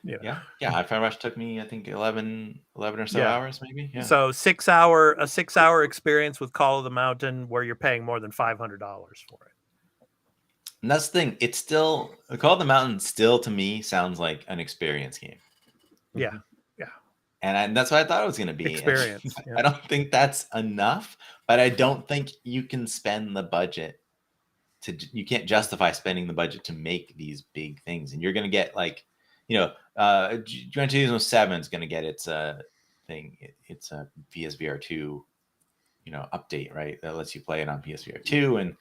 Hi-Fi Rush took me, I think 11 or so hours, maybe. Yeah. So 6 hour experience with Call of the Mountain, where you're paying more than $500 for it. And that's the thing. It's still Call of the Mountain. Still, to me, sounds like an experience game. Yeah. And that's what I thought it was going to be. Experience. I don't think that's enough, but I don't think you can spend the budget you can't justify spending the budget to make these big things. And you're going to get like, Gran Turismo 7 is going to get its thing. It's a PSVR 2, update, right? That lets you play it on PSVR 2, and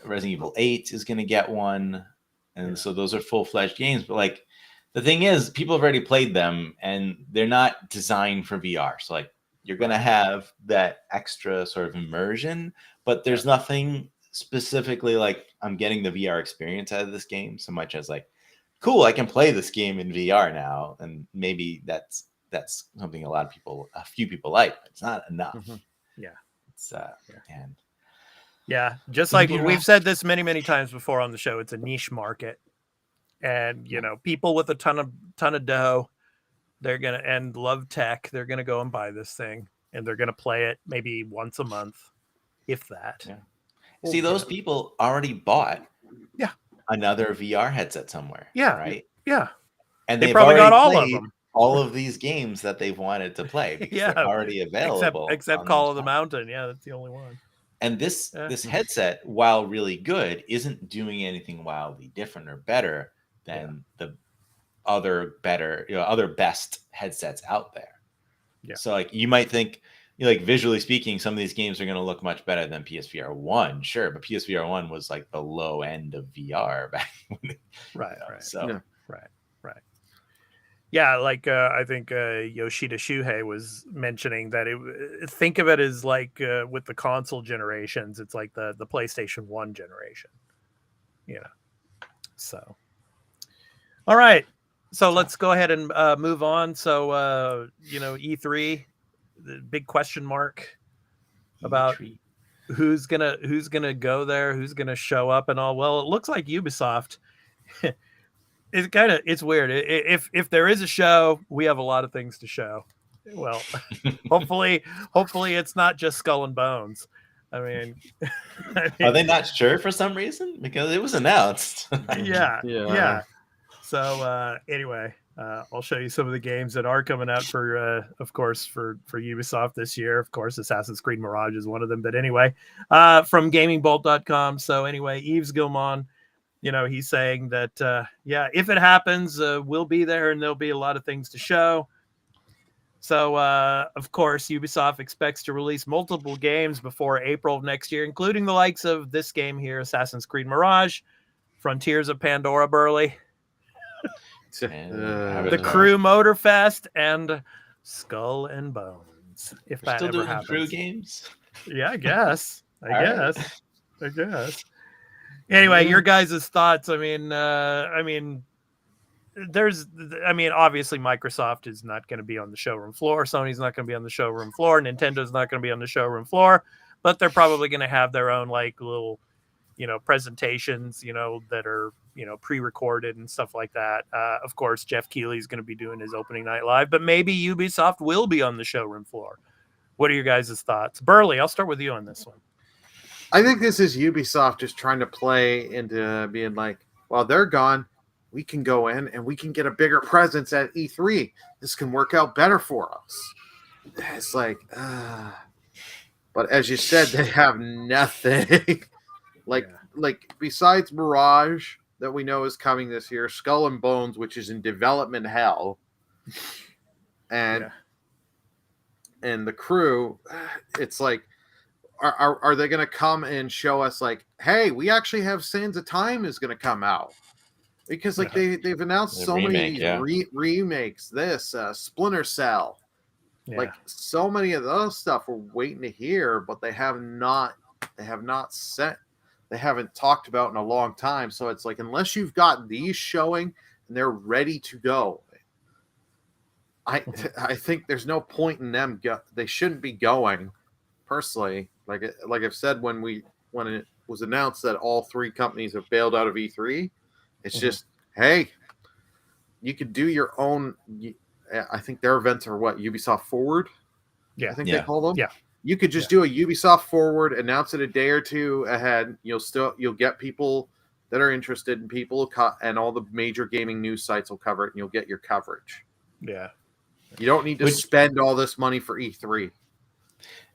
Resident Evil 8 is going to get one. And so those are full-fledged games, but like, the thing is, people have already played them, and they're not designed for VR. So, like, you're going to have that extra sort of immersion, but there's nothing specifically like I'm getting the VR experience out of this game so much as like, cool, I can play this game in VR now, and maybe that's something a few people like. But it's not enough. Mm-hmm. Yeah, it's and just like we've said this many, many times before on the show, it's a niche market. And people with a ton of dough, they're gonna love tech. They're gonna go and buy this thing, and they're gonna play it maybe once a month, if that. Yeah. See, those people already bought Yeah. another VR headset somewhere. Yeah. Right? Yeah. And they probably got all of them. All of these games that they've wanted to play because they're already available. Except Call of the Mountain. Yeah, that's the only one. And this headset, while really good, isn't doing anything wildly different or better than the other best headsets out there. Yeah. So like you might think, like visually speaking, some of these games are going to look much better than PSVR 1, sure, but PSVR 1 was like the low end of VR back when right. So Right. Yeah, like I think Yoshida Shuhei was mentioning that think of it as like with the console generations, it's like the PlayStation 1 generation. So all right. So let's go ahead and move on. So E3, the big question mark about who's gonna go there, who's gonna show up and all. Well, it looks like Ubisoft. It's weird. If there is a show, we have a lot of things to show. Well, hopefully it's not just Skull and Bones. I mean, are they not sure for some reason? Because it was announced. Yeah. So anyway, I'll show you some of the games that are coming out for, of course, for Ubisoft this year. Of course, Assassin's Creed Mirage is one of them. But anyway, from GamingBolt.com. So anyway, Yves Guillemot, he's saying that, if it happens, we'll be there and there'll be a lot of things to show. So, of course, Ubisoft expects to release multiple games before April of next year, including the likes of this game here, Assassin's Creed Mirage, Frontiers of Pandora, Burley, the Crew Motorfest, and Skull and Bones. If We're that still ever doing happens. Crew games? Yeah, I guess. I guess. Anyway, your guys' thoughts. Obviously Microsoft is not going to be on the showroom floor. Sony's not going to be on the showroom floor. Nintendo's not going to be on the showroom floor, but they're probably going to have their own like little, presentations, that are, pre-recorded and stuff like that. Of course, Jeff Keighley is going to be doing his opening night live, but maybe Ubisoft will be on the showroom floor. What are your guys' thoughts? Burley, I'll start with you on this one. I think this is Ubisoft just trying to play into being like, well, they're gone. We can go in and we can get a bigger presence at E3. This can work out better for us. It's like, but as you said, they have nothing. Like besides Mirage that we know is coming this year, Skull and Bones, which is in development hell, and the Crew, it's like, are they going to come and show us like, hey, we actually have Sands of Time is going to come out? Because like they've announced so many remakes. This Splinter Cell, like so many of those stuff we're waiting to hear, but they have not they haven't talked about in a long time. So it's like, unless you've got these showing and they're ready to go, I think there's no point in them. They shouldn't be going. Personally, like I've said, when it was announced that all three companies have bailed out of E3, it's just, hey, you could do your own. I think their events are what, Ubisoft Forward. I think they call them. You could just do a Ubisoft Forward, announce it a day or two ahead. You'll get people that are interested, and all the major gaming news sites will cover it, and you'll get your coverage. Yeah. You don't need to spend all this money for E3.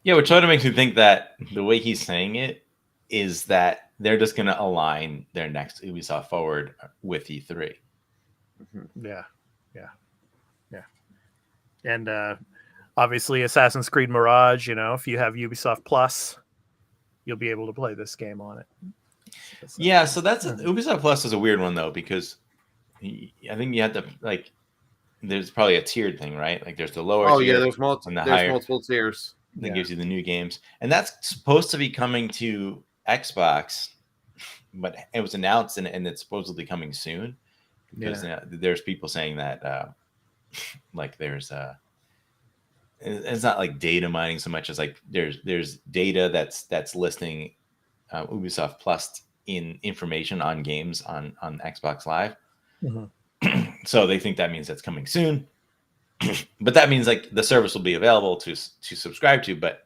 Yeah, which sort of makes me think that the way he's saying it is that they're just going to align their next Ubisoft Forward with E3. Yeah. And obviously Assassin's Creed Mirage, if you have Ubisoft Plus, you'll be able to play this game on it. Yeah, so Ubisoft Plus is a weird one though, because I think you have to like, there's probably a tiered thing, right? Like there's the lower tier, there's multiple tiers. That gives you the new games, and that's supposed to be coming to Xbox, but it was announced and it's supposedly coming soon. Because there's people saying that like there's it's not like data mining so much as like there's data that's listing Ubisoft Plus in information on games on Xbox Live. So they think that means that's coming soon. But that means like the service will be available to subscribe to, but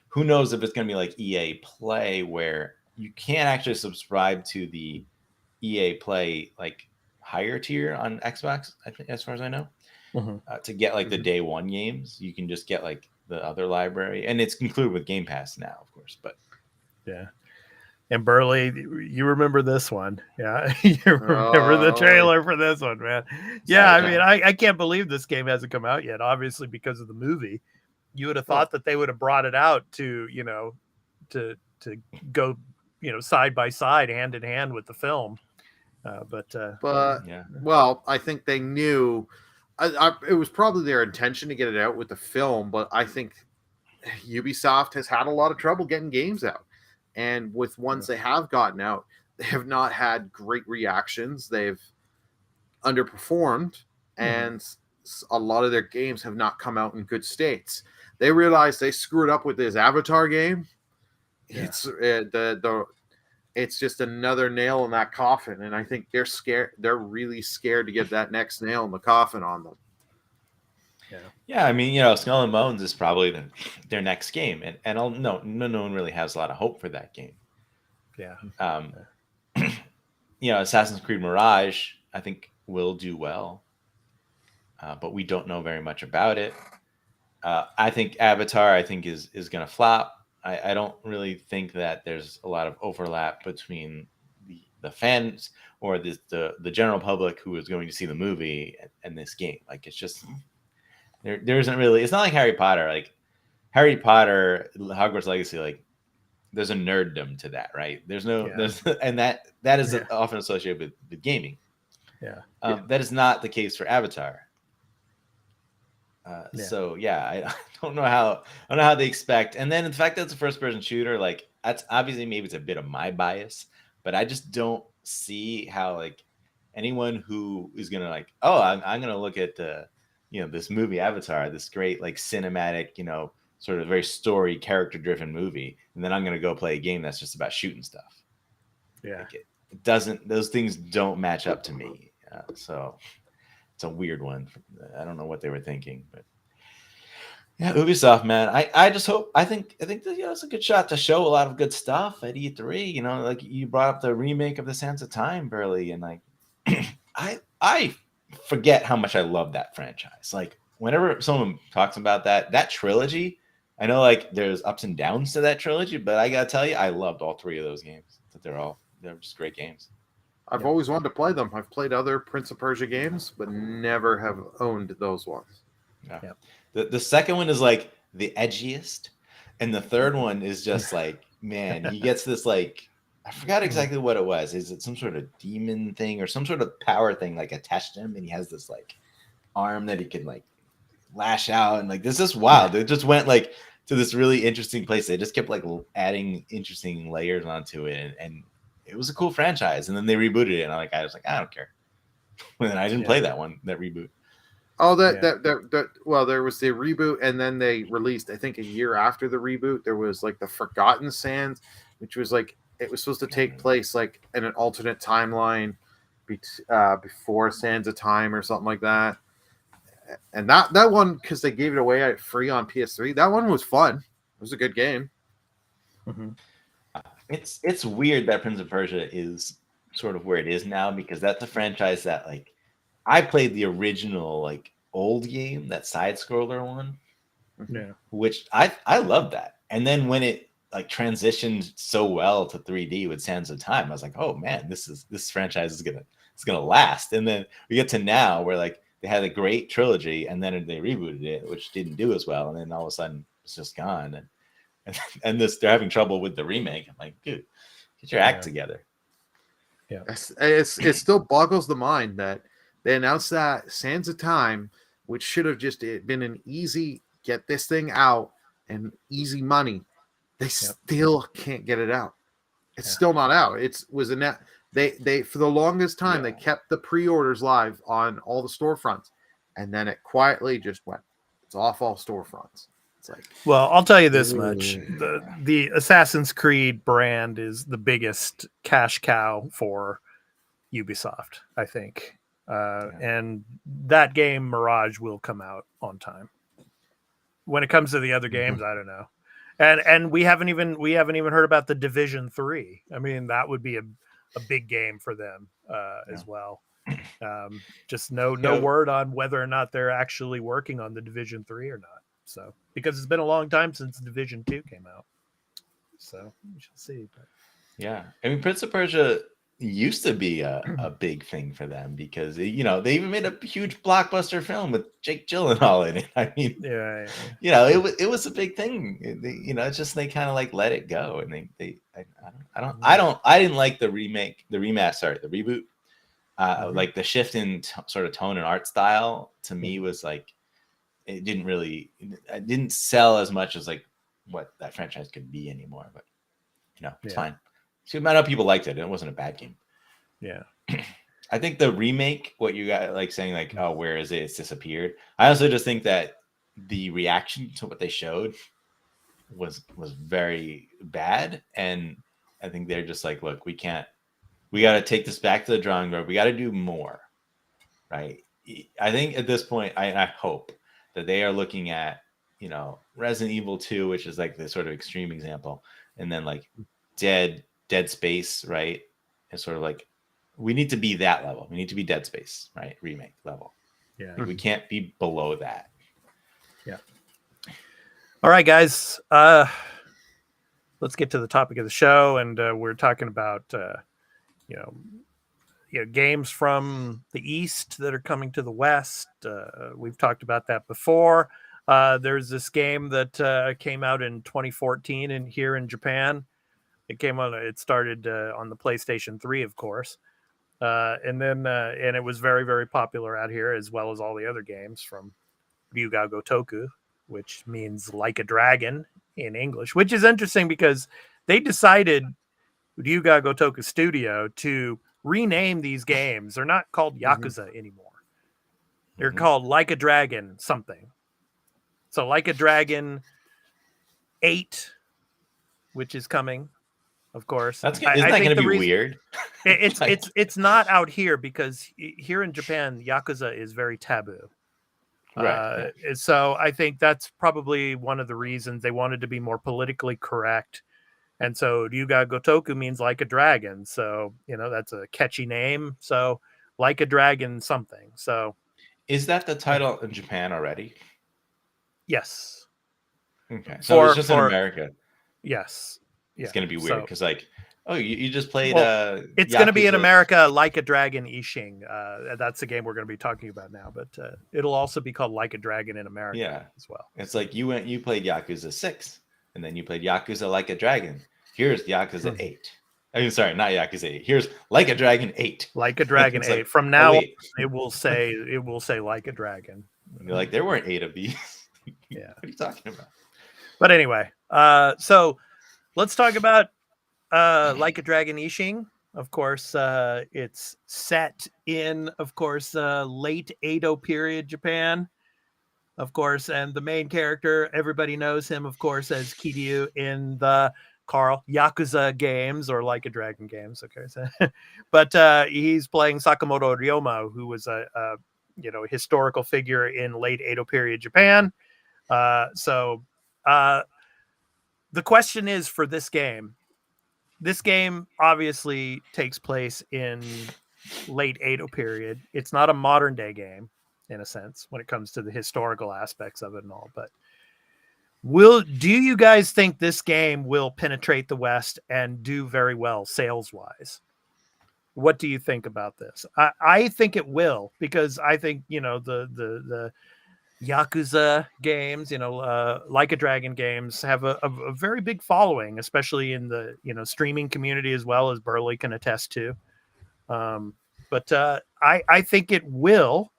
who knows if it's going to be like EA Play, where you can't actually subscribe to the EA Play like higher tier on Xbox, I think, as far as I know, to get like the day one games. You can just get like the other library, and it's included with Game Pass now, of course. But Yeah. And Burley, you remember this one. Yeah. You remember the trailer for this one, man. Yeah. I mean, I can't believe this game hasn't come out yet, obviously, because of the movie. You would have thought that they would have brought it out to, to go, side by side, hand in hand with the film. Well, I think they knew it was probably their intention to get it out with the film, but I think Ubisoft has had a lot of trouble getting games out. And with ones they have gotten out, they have not had great reactions. They've underperformed, and a lot of their games have not come out in good states. They realized they screwed up with this Avatar game. Yeah. It's just another nail in that coffin, and I think they're scared. They're really scared to get that next nail in the coffin on them. Yeah. I mean, Skull and Bones is probably their next game, and no one really has a lot of hope for that game. Yeah. Assassin's Creed Mirage, I think, will do well, but we don't know very much about it. I think Avatar, is going to flop. I don't really think that there's a lot of overlap between the fans or the general public who is going to see the movie and this game. Like, it's just there isn't really. It's not like Harry Potter. Like Harry Potter, Hogwarts Legacy. Like, there's a nerddom to that, right? There's and that is often associated with gaming. Yeah. That is not the case for Avatar. So I don't know how they expect. And then the fact that it's a first-person shooter, like, that's obviously, maybe it's a bit of my bias, but I just don't see how, like, anyone who is gonna, like, I'm gonna look at this movie Avatar, this great, like, cinematic, sort of very story character-driven movie, and then I'm gonna go play a game that's just about shooting stuff. Yeah, like, it doesn't. Those things don't match up to me. So it's a weird one. I don't know what they were thinking, but yeah, Ubisoft, man. I just hope. I think that, it's a good shot to show a lot of good stuff at E3. Like, you brought up the remake of The Sands of Time, Burley, and like, I forget how much I love that franchise. Like, whenever someone talks about that trilogy, I know, like, there's ups and downs to that trilogy, but I gotta tell you, I loved all three of those games. They're just great games. I've always wanted to play them. I've played other Prince of Persia games, but never have owned those ones. Yeah. The second one is, like, the edgiest, and the third one is just like, man, he gets this, like, I forgot exactly what it was. Is it some sort of demon thing or some sort of power thing, like, attached to him, and he has this, like, arm that he can, like, lash out, and, like, this is wild. It just went, like, to this really interesting place. They just kept, like, adding interesting layers onto it, and it was a cool franchise. And then they rebooted it, and I was like, I don't care. And I didn't play that reboot. Oh, well, there was the reboot, and then they released, I think, a year after the reboot, there was, like, the Forgotten Sands, which was, like, it was supposed to take place, like, in an alternate timeline before Sands of Time or something like that. And that one, because they gave it away free on PS3, that one was fun. It was a good game. Mm-hmm. It's weird that Prince of Persia is sort of where it is now, because that's a franchise that, like, I played the original, like, old game, that side scroller one. Yeah. Which I love that. And then when it, like, transitioned so well to 3D with Sands of Time, I was like, oh man, this franchise is gonna last. And then we get to now where, like, they had a great trilogy, and then they rebooted it, which didn't do as well, and then all of a sudden it's just gone. And they're having trouble with the remake. I'm like, dude, get your act together. Yeah, it still boggles the mind that they announced that Sands of Time, which should have just been an easy get this thing out and easy money, they still can't get it out. It's still not out. They for the longest time they kept the pre-orders live on all the storefronts, and then it quietly just went. It's off all storefronts. It's like, well, I'll tell you this much: the Assassin's Creed brand is the biggest cash cow for Ubisoft, I think. And that game Mirage will come out on time. When it comes to the other games, I don't know. And we haven't even heard about the Division 3. I mean, that would be a big game for them as well. Just no word on whether or not they're actually working on the Division 3 or not. So, because it's been a long time since Division 2 came out. So we shall see. But Yeah, I mean, Prince of Persia used to be a big thing for them because they even made a huge blockbuster film with Jake Gyllenhaal in it. I mean, yeah. it was a big thing. It's just they kind of like let it go, and I didn't like the reboot. Like the shift in sort of tone and art style to me was like it didn't sell as much as like what that franchise could be anymore. But it's fine. So the amount of people liked it, and it wasn't a bad game. Yeah. I think the remake, what you got like saying like, oh, where is it? It's disappeared. I also just think that the reaction to what they showed was very bad. And I think they're just like, look, we got to take this back to the drawing board. We got to do more. Right. I think at this point, I hope that they are looking at, Resident Evil 2, which is like the sort of extreme example. And then like Dead Space, right? It's sort of like we need to be that level. We need to be Dead Space, right? Remake level. Yeah. Like, we can't be below that. Yeah. All right, guys. Let's get to the topic of the show, and we're talking about games from the East that are coming to the West. We've talked about that before. There's this game that came out in 2014 and here in Japan. It started on the PlayStation 3, of course. And it was very, very popular out here, as well as all the other games from Ryuga Gotoku, which means like a dragon in English, which is interesting because they decided, Ryuga Gotoku Studio, to rename these games. They're not called Yakuza anymore. They're called Like a Dragon something. So Like a Dragon 8, which is coming. Of course, isn't that going to be weird? It's not out here because here in Japan, Yakuza is very taboo. Right. So I think that's probably one of the reasons they wanted to be more politically correct. And so Ryuga Gotoku means like a dragon. So, that's a catchy name. So Like a Dragon something. So is that the title in Japan already? Yes. Okay. So it's just in America. Yes. It's going to be weird because you just played it's going to be in America Like a Dragon Ishin. That's the game we're going to be talking about now, but it'll also be called Like a Dragon in America as well. It's like you played Yakuza 6 and then you played Yakuza Like a Dragon. Here's Yakuza 8. I mean, sorry, not Yakuza 8. Here's Like a Dragon 8. Like a Dragon 8. Like, from now on, it will say Like a Dragon. And you're like, there weren't 8 of these. Yeah. What are you talking about? But anyway, so let's talk about Like a Dragon Ishin. Of course, it's set in, of course, late Edo period Japan. Of course, and the main character, everybody knows him, of course, as Kiryu in the Yakuza games or Like a Dragon games. Okay, so, but he's playing Sakamoto Ryoma, who was a historical figure in late Edo period Japan. So the question is for this game. This game obviously takes place in late Edo period. It's not a modern day game in a sense when it comes to the historical aspects of it and all. But do you guys think this game will penetrate the West and do very well sales wise? What do you think about this? I think it will, because I think, the Yakuza games, Like a Dragon games have a very big following, especially in the, streaming community, as well as Burley can attest to. But I think it will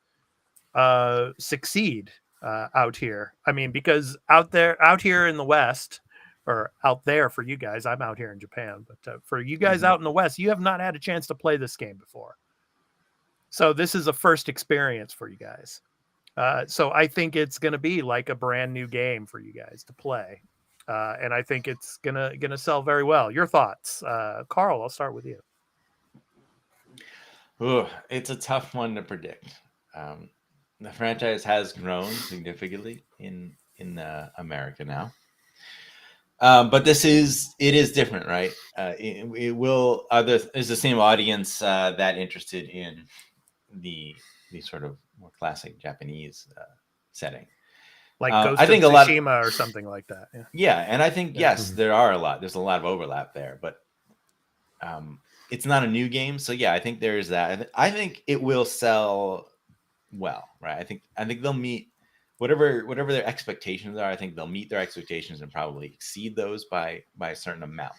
succeed out here. I mean, because out here in the West, or out there for you guys, I'm out here in Japan, but for you guys out in the West, you have not had a chance to play this game before. So this is a first experience for you guys. So I think it's going to be like a brand new game for you guys to play. And I think it's gonna sell very well. Your thoughts? Carl, I'll start with you. Ooh, it's a tough one to predict. The franchise has grown significantly in America now. But it is different, right? It will is the same audience that interested in the sort of more classic Japanese setting. like Ghost I of think a lot. Tsushima or something like that. Yeah. Yeah, and I think yes, there are a lot. There's a lot of overlap there, but it's not a new game, so yeah, I think there's that. I think it will sell well, right? I think they'll meet whatever their expectations are. I think they'll meet their expectations and probably exceed those by a certain amount.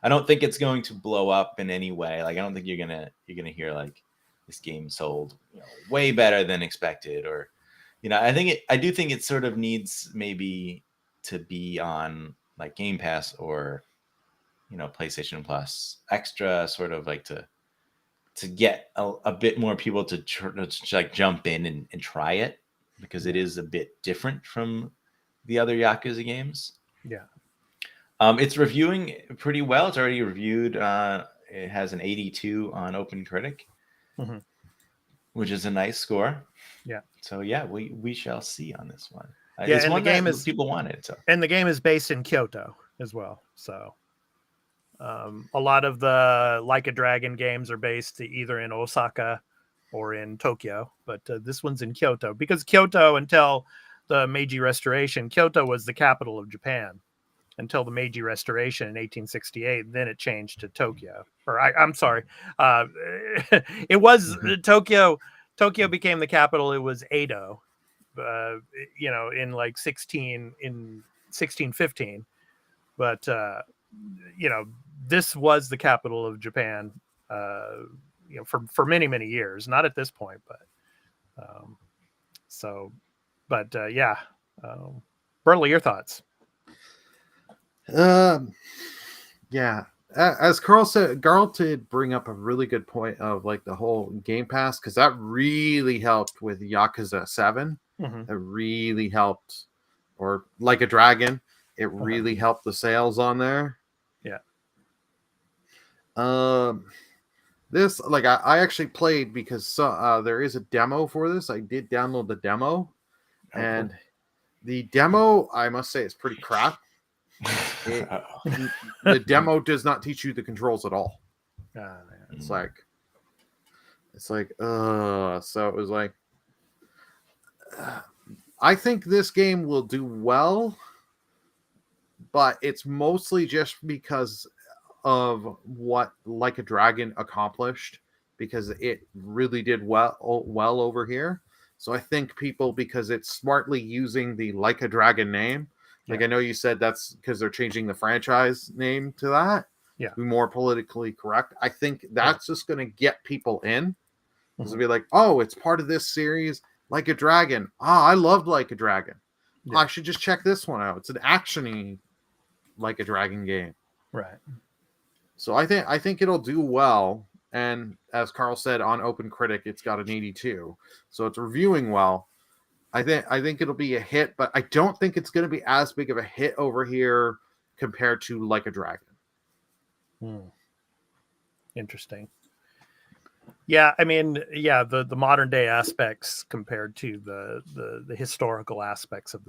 I don't think it's going to blow up in any way. Like I don't think you're gonna hear like this game sold way better than expected, or I do think it sort of needs maybe to be on like Game Pass or PlayStation Plus Extra, sort of like to get a bit more people to like jump in and try it, because it is a bit different from the other Yakuza games. Yeah. It's reviewing pretty well. It's already reviewed. It has an 82 on OpenCritic, which is a nice score. Yeah. So yeah, we shall see on this one. Yeah, it's and one the game that is people wanted. So and the game is based in Kyoto as well. So a lot of the Like a Dragon games are based either in Osaka or in Tokyo, but this one's in Kyoto because Kyoto, until the Meiji Restoration, Kyoto was the capital of Japan until the Meiji Restoration in 1868. Then it changed to Tokyo. Or I'm sorry, it was Tokyo. Tokyo became the capital. It was Edo, in like 1615. But this was the capital of Japan, for many, many years. Not at this point, but Burley, your thoughts? Yeah. As Carl said, Carl did bring up a really good point of like the whole Game Pass, because that really helped with Yakuza 7. It really helped, or Like a Dragon. It really helped the sales on there. Yeah. This, like, I actually played because there is a demo for this. I did download the demo, and the demo, I must say, is pretty crap. The demo does not teach you the controls at all. It's like, so it was like, I think this game will do well, but it's mostly just because of what Like a Dragon accomplished, because it really did well over here. So I think people, because it's smartly using the Like a Dragon name, like I know you said that's because they're changing the franchise name to that, to be more politically correct. I think that's just going to get people in. Because they'll be like, oh, it's part of this series, Like a Dragon. I loved Like a Dragon. I should just check this one out. It's an action-y Like a Dragon game. Right. So I think it'll do well. And as Carl said, on OpenCritic, it's got an 82. So it's reviewing well. I think it'll be a hit, but I don't think it's going to be as big of a hit over here compared to Like a Dragon. Interesting. Yeah, I mean, the modern day aspects compared to the historical aspects of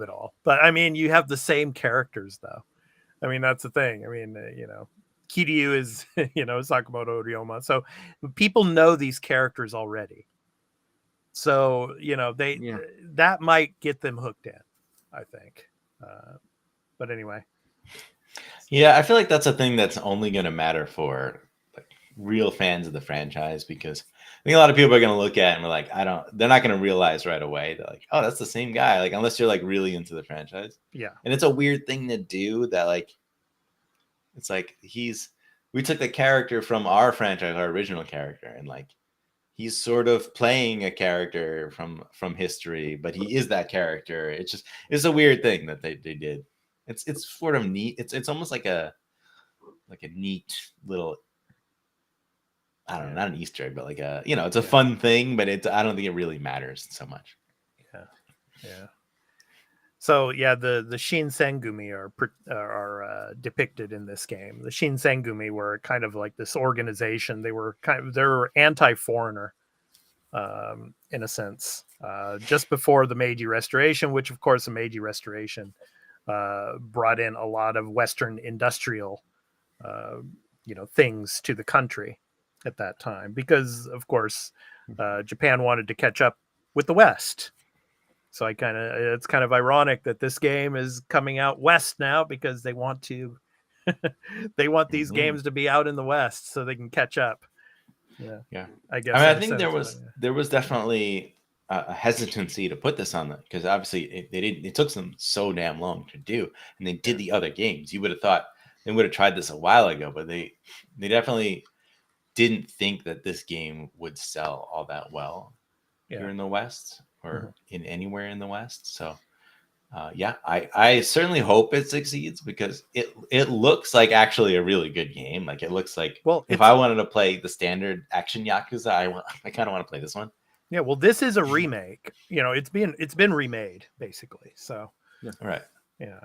it all. But I mean, you have the same characters though. I mean, that's the thing. I mean, Kiryu is, Sakamoto Ryoma. So people know these characters already. So, that might get them hooked in, I think. But anyway. Yeah, I feel like that's a thing that's only going to matter for like real fans of the franchise, because I think a lot of people are going to look at it and be like, they're not going to realize right away. They're like, oh, that's the same guy. Like, unless you're like really into the franchise. Yeah. And it's a weird thing to do that, like, it's like we took the character from our franchise, our original character, and like, he's sort of playing a character from history, but he is that character. It's a weird thing that they did. It's sort of neat. It's almost like a neat little, I don't know, not an Easter egg, but like it's a fun thing, but I don't think it really matters so much. Yeah. So the Shinsengumi are depicted in this game. The Shinsengumi were kind of like this organization. They're anti-foreigner, in a sense, just before the Meiji Restoration, which of course the Meiji Restoration brought in a lot of Western industrial, things to the country at that time, because of course Japan wanted to catch up with the West. So it's kind of ironic that this game is coming out west now because they want to they want these games to be out in the west so they can catch up. Yeah. I guess. I mean, I think there was definitely a hesitancy to put this on them because obviously it took them so damn long to do, and they did the other games. You would have thought they would have tried this a while ago, but they definitely didn't think that this game would sell all that well here in the West or in anywhere in the West. So I certainly hope it succeeds because it looks like actually a really good game. Like it looks like, well, if I wanted to play the standard action Yakuza, I kind of want to play this one. Yeah, well, this is a remake. It's been remade basically. So right. Yeah.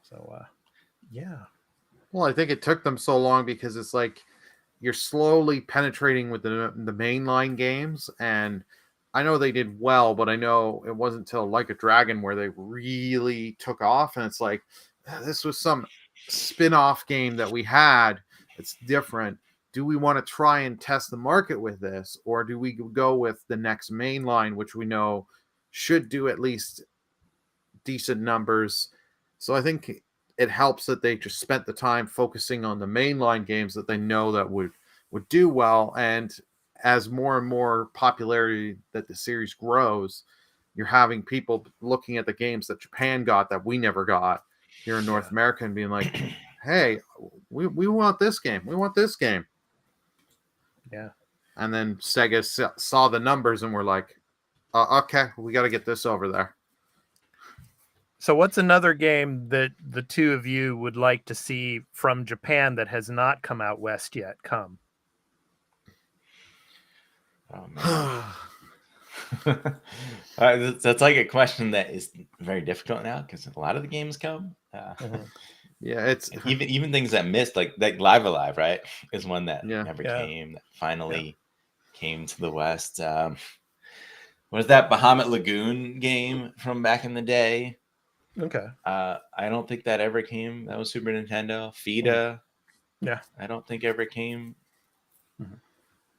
So yeah. Well, I think it took them so long because it's like you're slowly penetrating with the mainline games, and I know they did well, but I know it wasn't until Like a Dragon where they really took off, and it's like this was some spin-off game that we had. It's different. Do we want to try and test the market with this, or do we go with the next mainline, which we know should do at least decent numbers? So I think it helps that they just spent the time focusing on the mainline games that they know that would do well. And as more and more popularity that the series grows, you're having people looking at the games that Japan got that we never got here in North America and being like, hey, we want this game. We want this game. Yeah. And then Sega saw the numbers and were like, okay, we got to get this over there. So what's another game that the two of you would like to see from Japan that has not come out west yet come? Oh, man. That's like a question that is very difficult now because a lot of the games come. Yeah, it's even things that missed, like Live Alive, right, is one that never came, that finally came to the West. What is that Bahamut Lagoon game from back in the day? Okay. I don't think that ever came. That was Super Nintendo. FIDA. Yeah. I don't think ever came.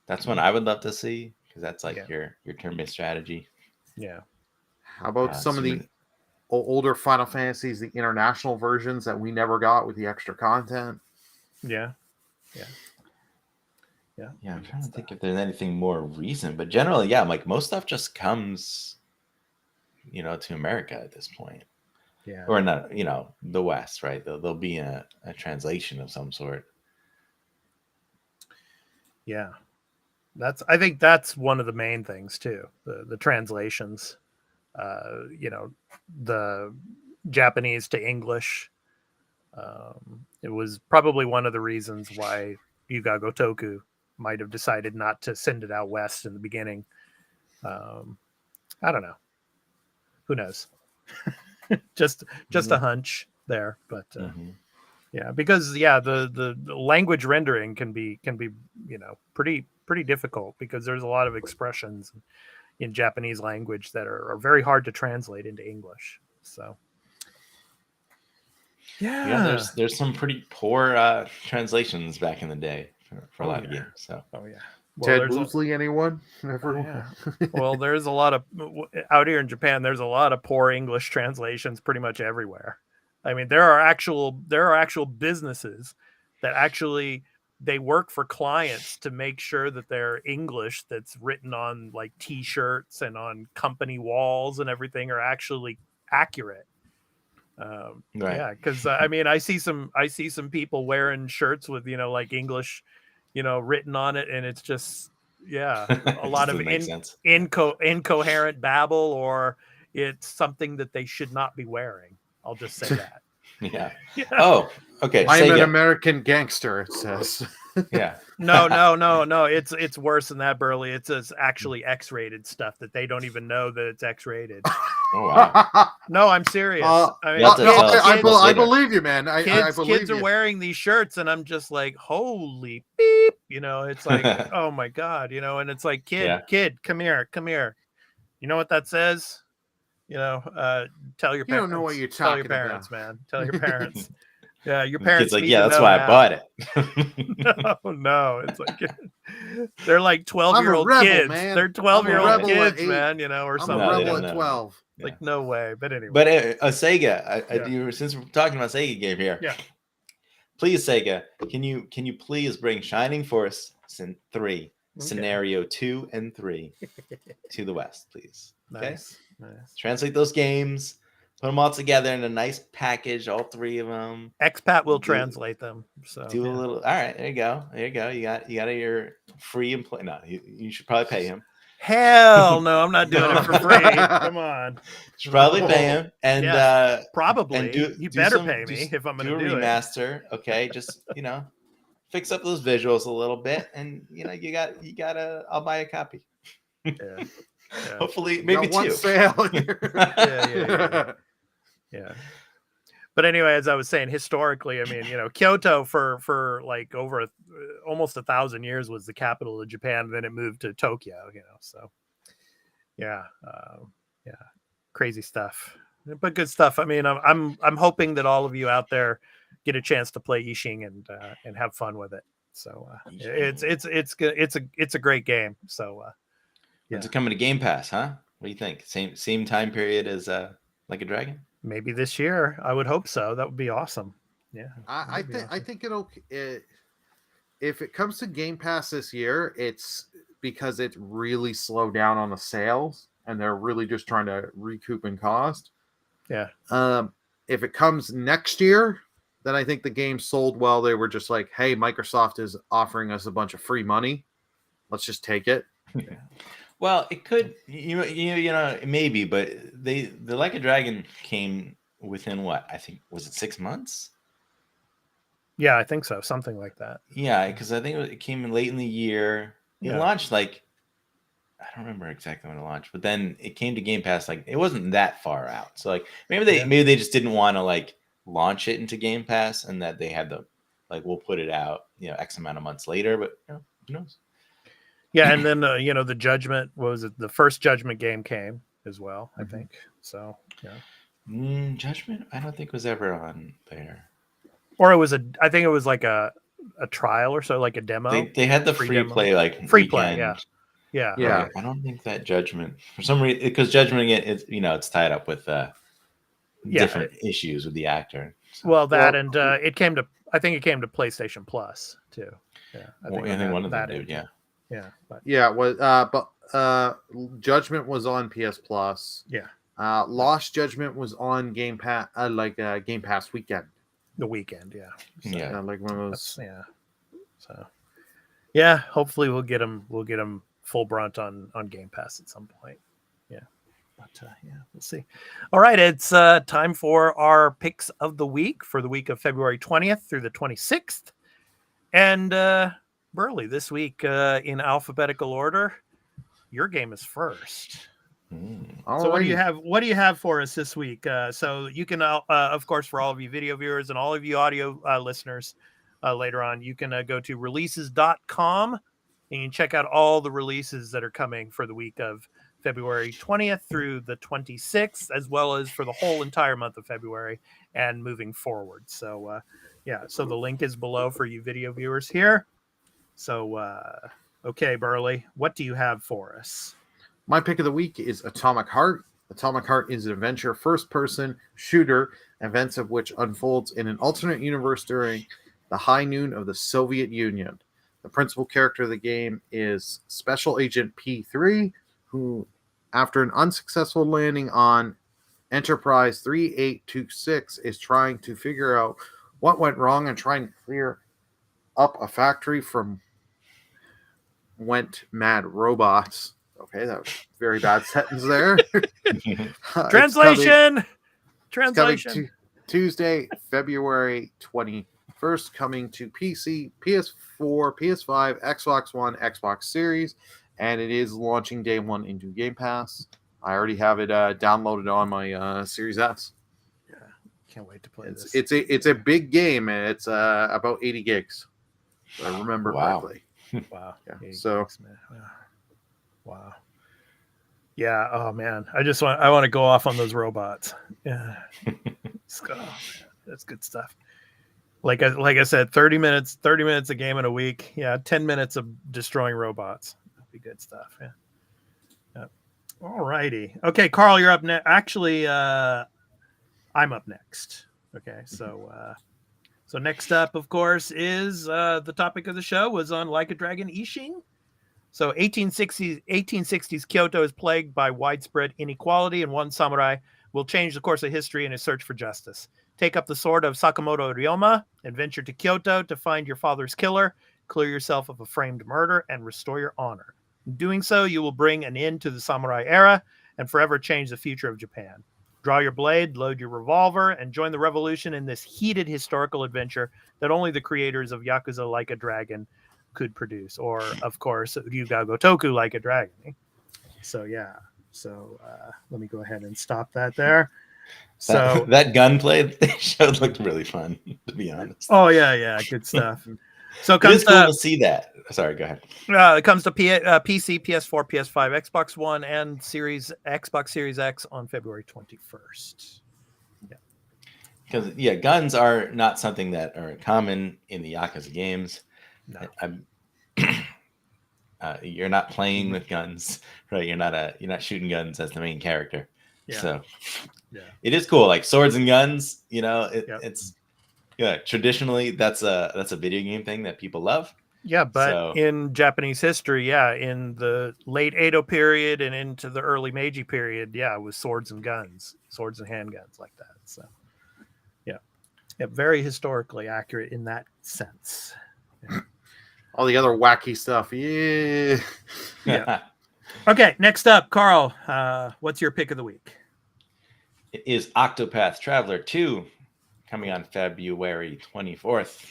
That's one I would love to see because that's like your turn-based strategy. Yeah. How about some of the older Final Fantasies, the international versions that we never got with the extra content? Yeah. I'm trying to think if there's anything more recent, but generally, like most stuff just comes, to America at this point. Yeah. Or not, the West, right? There'll be a translation of some sort. Yeah. I think that's one of the main things too. The translations, the Japanese to English. It was probably one of the reasons why Yuga Gotoku might have decided not to send it out west in the beginning. I don't know. Who knows? just a hunch there, but because the language rendering can be pretty difficult because there's a lot of expressions in Japanese language that are very hard to translate into English. So there's some pretty poor translations back in the day for a lot of games. So Ted Boozley, anyone? Well, there's a lot of out here in Japan. There's a lot of poor English translations pretty much everywhere. I mean, there are actual businesses that actually they work for clients to make sure that their English that's written on like T-shirts and on company walls and everything are actually accurate. Right. Yeah, because I mean, I see some people wearing shirts with like English, written on it, and it's just a lot of incoherent babble, or it's something that they should not be wearing. I'll just say that. Yeah. Oh, okay. I'm an American gangster, it says. Yeah. No. It's worse than that, Burley. It's actually X-rated stuff that they don't even know that it's X-rated. Oh, wow. No, I'm serious. I believe you, man. I believe kids are wearing these shirts, and I'm just like, holy beep. It's like, oh my God, and it's like, kid, come here. You know what that says? Tell your parents. You don't know what you're talking about. Man. Tell your parents. Yeah, your The parents kid's like, need yeah, to that's know why now. I bought it. No, it's like they're like I'm a 12-year-old rebel, kids. man. They're I'm a 12-year-old rebel at kids, 8. man, you know, or I'm something. No, a they rebel don't at know. 12. It's like, no way. But anyway. But a Sega, Yeah. since we're talking about Sega game here, Yeah. please Sega, can you please bring Shining Force 3, Okay. Scenario 2 and 3 to the West, please? Okay, Nice. translate those games, put them all together in a nice package, all 3 of them. Expat will Do- translate them. So Do a little. All right, there you go. You got your free and play. No, you should probably pay him. Hell no, I'm not doing it for free. Come on. You should probably pay him, and Yes, probably. and do You do better some- pay do- me if I'm do going a to do it. remaster. Okay, just fix up those visuals a little bit, and you gotta. I'll buy a copy. Yeah. Yeah. Hopefully, maybe Got one 2. sale here. Yeah. But anyway, as I was saying, historically, I mean, Kyoto for like over almost 1,000 years was the capital of Japan. Then it moved to Tokyo. So yeah, crazy stuff, but good stuff. I mean, I'm hoping that all of you out there get a chance to play Ishin and have fun with it. So it's a great game. So When's it coming to Game Pass? Huh? What do you think? Same time period as Like a Dragon? Maybe this year. I would hope so. That would be awesome. Yeah. I think if it comes to Game Pass this year, it's because it really slowed down on the sales and they're really just trying to recoup in cost. Yeah. If it comes next year, then I think the game sold well. They were just like, hey, Microsoft is offering us a bunch of free money. Let's just take it. Well, it could, maybe, but the Like a Dragon came within what? I think, was it 6 months? Yeah, I think so. Something like that. Yeah, because I think it came in late in the year. It launched I don't remember exactly when it launched, but then it came to Game Pass. It wasn't that far out. So maybe they just didn't want to launch it into Game Pass, and that they had we'll put it out X amount of months later. But who knows? Yeah, and then the Judgment, what was it? The first Judgment game came as well, I think. So yeah. Judgment, I don't think was ever on there. Or I think it was like a trial or so, like a demo. They had the free play free play, weekend. yeah. I don't think that Judgment, for some reason, because Judgment it's tied up with different issues with the actor. So. Well, and I think it came to PlayStation Plus too. Yeah, I think one of them did. Yeah. Yeah, but yeah, it was, but Judgment was on PS Plus. Yeah, Lost Judgment was on Game Pass, Game Pass weekend. The weekend, yeah, so, yeah, like one of those. Yeah, so yeah, hopefully we'll get them full brunt on Game Pass at some point. Yeah, but we'll see. All right, it's time for our picks of the week for the week of February 20th through the 26th, and. Burley, this week in alphabetical order, your game is first. So what do you have? What do you have for us this week? So you can, of course, for all of you video viewers and all of you audio listeners, later on, you can go to releases.com and you can check out all the releases that are coming for the week of February 20th through the 26th, as well as for the whole entire month of February and moving forward. So so the link is below for you video viewers here. So, okay, Burley, what do you have for us? My pick of the week is Atomic Heart. Atomic Heart is an adventure first-person shooter, events of which unfolds in an alternate universe during the high noon of the Soviet Union. The principal character of the game is Special Agent P3, who, after an unsuccessful landing on Enterprise 3826, is trying to figure out what went wrong and trying to clear up a factory from went mad robots. Okay, that was a very bad sentence there. Translation. Tuesday, February 21st, coming to PC, PS4, PS5, Xbox One, Xbox Series, and it is launching day one into Game Pass. I already have it downloaded on my Series S. Yeah, can't wait to play this. It's a big game, and it's about 80 gigs. If I remember correctly. Wow. Yeah. So gigs, man. Wow. Yeah. Oh man. I want to go off on those robots. Yeah. Man, that's good stuff. Like I said, 30 minutes a game in a week. Yeah, 10 minutes of destroying robots. That'd be good stuff. Yeah. All righty. Okay, Carl, you're up next. Actually, I'm up next. Okay, so next up, of course, is the topic of the show was on Like a Dragon Ishin. So 1860s Kyoto is plagued by widespread inequality, and one samurai will change the course of history in his search for justice. Take up the sword of Sakamoto Ryoma and venture to Kyoto to find your father's killer, clear yourself of a framed murder, and restore your honor. In doing so, you will bring an end to the samurai era and forever change the future of Japan. Draw your blade, load your revolver, and join the revolution in this heated historical adventure that only the creators of Yakuza Like a Dragon could produce, or, of course, Ryuga Gotoku Like a Dragon. So, yeah. So, let me go ahead and stop that there. So that gunplay that they showed looked really fun, to be honest. Oh yeah, good stuff. So it is cool to see that. Sorry, go ahead. It comes to PC, PS4, PS5, Xbox One, and Xbox Series X on February 21st. Yeah, because guns are not something that are common in the Yakuza games. No. You're not playing with guns, right? You're not shooting guns as the main character. Yeah. So it is cool, like swords and guns. It's traditionally that's a video game thing that people love. Yeah, but in Japanese history, in the late Edo period and into the early Meiji period, it was swords and handguns like that. So very historically accurate in that sense. Yeah. All the other wacky stuff. Yeah. Okay, next up, Carl, what's your pick of the week? It is Octopath Traveler 2, coming on February 24th.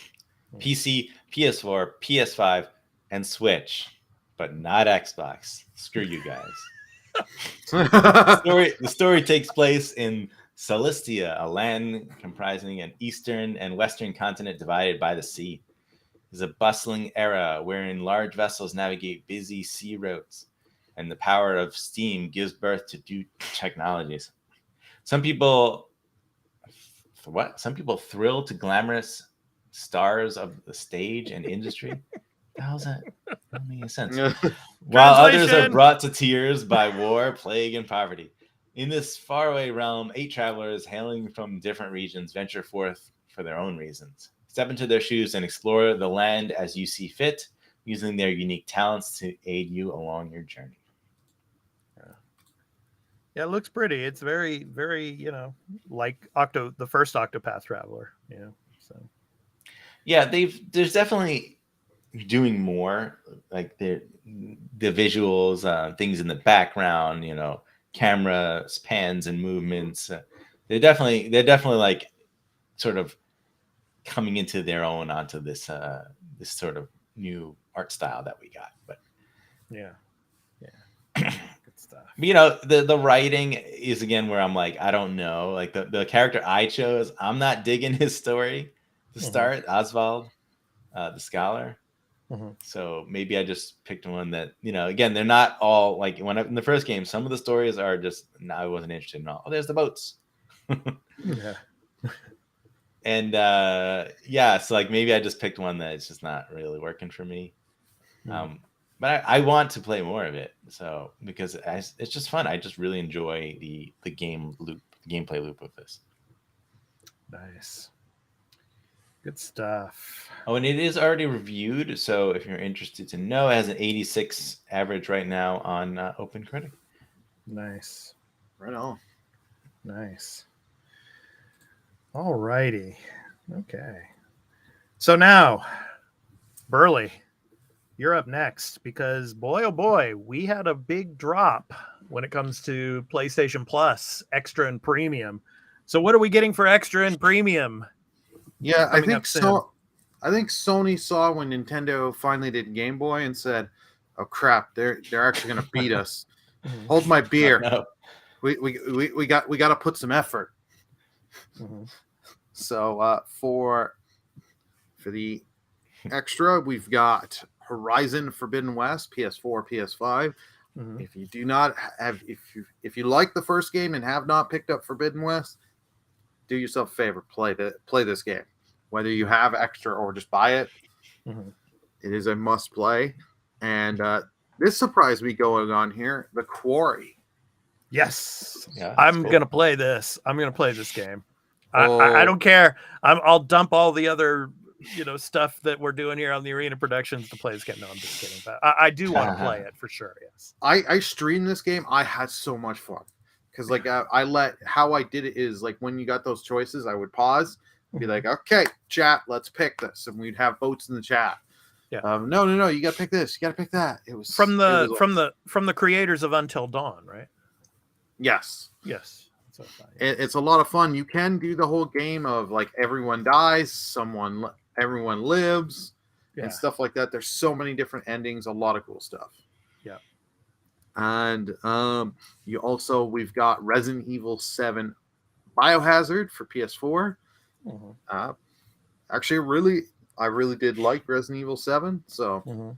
PC, PS4, PS5, and Switch, but not Xbox. Screw you guys. The story takes place in Celestia, a land comprising an eastern and western continent divided by the sea. It's a bustling era wherein large vessels navigate busy sea routes, and the power of steam gives birth to new technologies. Some people thrill to glamorous stars of the stage and industry. How's that? That doesn't make any sense. While others are brought to tears by war, plague, and poverty. In this faraway realm, 8 travelers hailing from different regions venture forth for their own reasons. Step into their shoes and explore the land as you see fit, using their unique talents to aid you along your journey. Yeah, it looks pretty. It's very, very, like the first Octopath Traveler. So. Yeah, there's definitely doing more, like the visuals, things in the background, camera pans and movements. They're definitely like sort of coming into their own onto this this sort of new art style that we got. But yeah. Good stuff. The writing is again where I'm like, I don't know. Like the character I chose, I'm not digging his story to start. Oswald, the scholar. So maybe I just picked one that, again, they're not all like in the first game, some of the stories are just, I wasn't interested in all. Oh, there's the boats. Yeah. And so like maybe I just picked one that it's just not really working for me. But I want to play more of it. So because it's just fun. I just really enjoy the gameplay loop of this. Nice. Good stuff. Oh, and it is already reviewed. So if you're interested to know, it has an 86 average right now on OpenCritic. Nice. Right on. Nice. All righty. Okay. So now, Burley, you're up next because boy, oh boy, we had a big drop when it comes to PlayStation Plus, Extra and Premium. So what are we getting for Extra and Premium? Yeah, I think so. I think Sony saw when Nintendo finally did Game Boy and said, "Oh crap, they're actually going to beat us." Hold my beer. No. We got to put some effort. So for the Extra, we've got Horizon Forbidden West, PS4, PS5. If you do not have, if you like the first game and have not picked up Forbidden West, do yourself a favor, play this game. whether you have extra or just buy it. Mhm. It is a must play. And this surprised me going on here, The Quarry. Yes, Yeah, that's I'm cool. gonna play this. I'm gonna play this game. Oh. I don't care. I'll dump all the other stuff that we're doing here on the Arena Productions to play this game. No, I'm just kidding. But I do want to play it for sure. Yes. I streamed this game. I had so much fun because how I did it is like when you got those choices, I would pause, be like, okay, chat, let's pick this, and we'd have votes in the chat. Yeah. No, you gotta pick this, you gotta pick that. It was From the creators of Until Dawn, right? Yes. Yes. That's what I thought, yeah. It's a lot of fun. You can do the whole game of like everyone dies, everyone lives, Yeah. and stuff like that. There's so many different endings, a lot of cool stuff. Yeah. And we've got Resident Evil 7 Biohazard for PS4. Mhm. Actually, I really did like Resident Evil 7. So Mhm.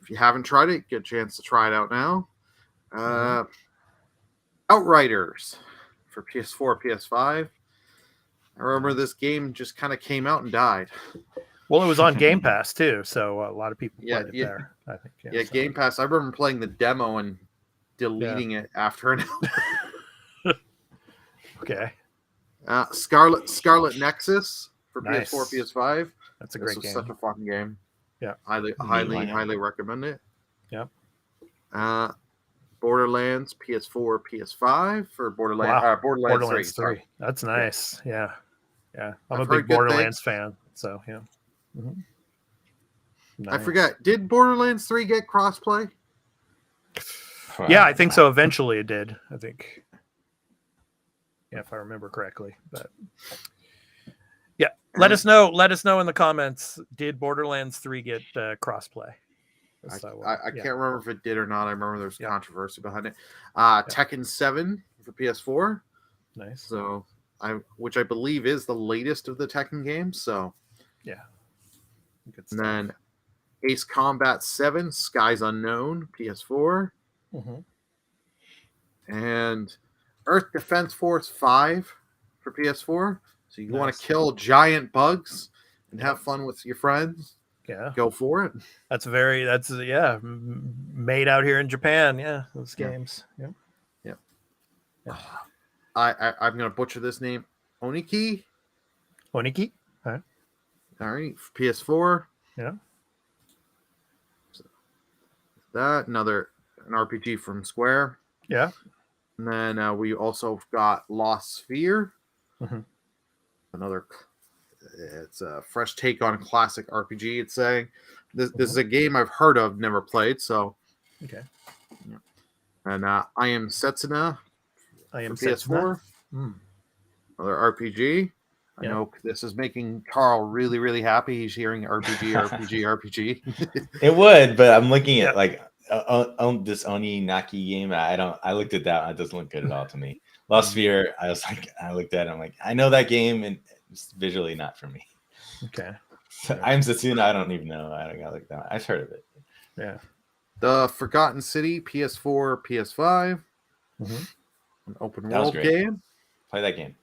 if you haven't tried it, get a chance to try it out now. Mhm. Outriders for PS4, PS5. I remember this game just kind of came out and died. Well, it was on Game Pass too, so a lot of people Yeah, played it yeah. there. I think. Yeah, so. Game Pass. I remember playing the demo and deleting it after an hour. Okay, Scarlet Nexus for Nice. PS4, PS5. that's a This great was game. such a fun game. Yeah. Highly recommend it. Yep. Borderlands PS4, PS5 for Borderlands 3. That's nice. Yeah. I'm I've a heard big good Borderlands fan, so yeah. Mhm. I Nice. forget. Did Borderlands 3 get crossplay? Yeah, I think so. Eventually, it did. I think. Yeah, if I remember correctly, but yeah, let us know. Let us know in the comments. Did Borderlands 3 get crossplay? I Yeah. can't remember if it did or not. I remember there's Yeah. controversy behind it. Tekken 7 for PS4. Nice. So which I believe is the latest of the Tekken games. So Yeah. Good and stuff. then Ace Combat 7, Skies Unknown, PS4, Mhm. and Earth Defense Force 5 for PS4. So you want Nice. to kill giant bugs and have fun with your friends, Yeah, go for it. that's made out here in Japan. Yeah, those Yeah. games. Yeah. I'm going to butcher this name. Oniki. Oniki. All right, for PS4. Yeah. That an RPG from Square. Yeah. And then we also got Lost Sphere. Mhm. It's a fresh take on classic RPG. It's saying this is a game I've heard of, never played. So Okay. yeah. And I Am Setsuna I am for PS4. Mm. Another RPG. I Yeah. know this is making Carl really, really happy. He's hearing RPG. It would, but I'm looking Yeah. at like this Oni Naki game. I looked at that. It doesn't look good at all to me. Lost Sphere. I looked at it. I'm like, I know that game, and it's visually not for me. Okay. I'm Setsuna. I don't even know. I don't got like that. I've heard of it. Yeah. The Forgotten City, PS4, PS5. Mhm. An open That was world great. game. Play that game.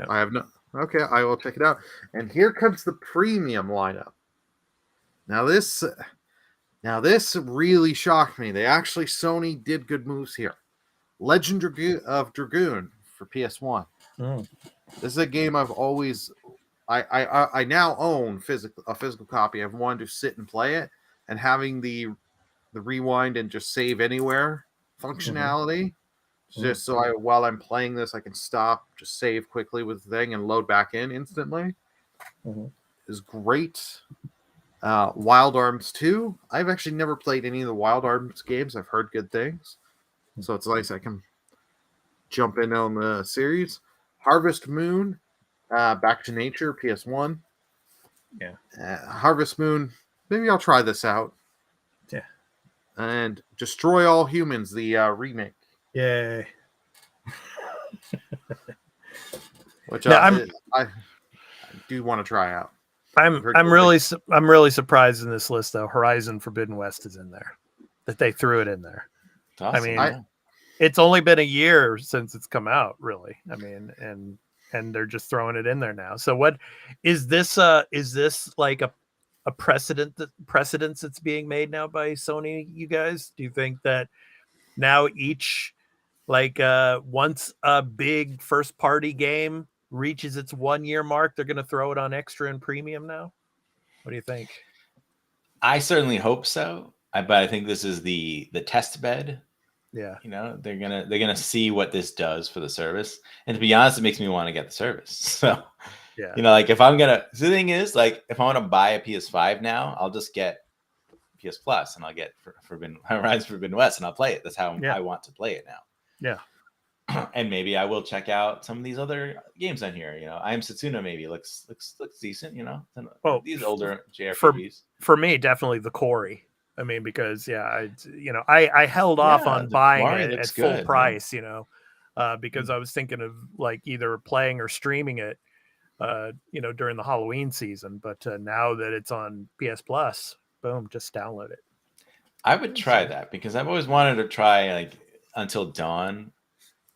I have no. Okay, I will check it out. And here comes the premium lineup. Now this really shocked me. Sony did good moves here. Legend of Dragoon for PS1. Mm. This is a game I've always. I now own a physical copy. I've wanted to sit and play it, and having the rewind and just save anywhere functionality. Just so while I'm playing this, I can stop, just save quickly with the thing and load back in instantly. Mhm. Is great. Wild Arms 2. I've actually never played any of the Wild Arms games. I've heard good things. So it's nice I can jump in on the series. Harvest Moon, Back to Nature, PS1. Yeah. Harvest Moon, maybe I'll try this out. Yeah. And Destroy All Humans, the remake. Yay. Which Yeah, I do want to try out. I'm really surprised in this list though. Horizon Forbidden West is in there. That they threw it in there. It's awesome. mean, it's only been a year since it's come out, really. I mean, and and they're just throwing it in there now. So what is this? Is this like a precedence that's being made now by Sony? You guys, do you think that now each once a big first party game reaches its 1 year mark, they're going to throw it on extra and premium now? What do you think? I certainly hope so. But I think this is the test bed. Yeah. They're gonna see what this does for the service. And to be honest, it makes me want to get the service. So yeah. If I'm gonna, the thing is, like, if I want to buy a PS5 now, I'll just get PS Plus and I'll get Horizon Forbidden West and I'll play it. That's how I want to play it now. Yeah. And maybe I will check out some of these other games on here. I Am Setsuna maybe looks decent. These older JRPGs. For me, definitely the Quarry. I mean, because I held off on buying it at full price, because I was thinking of like either playing or streaming it, during the Halloween season. But now that it's on PS Plus, boom, just download it. I would try that because I've always wanted to try like Until Dawn.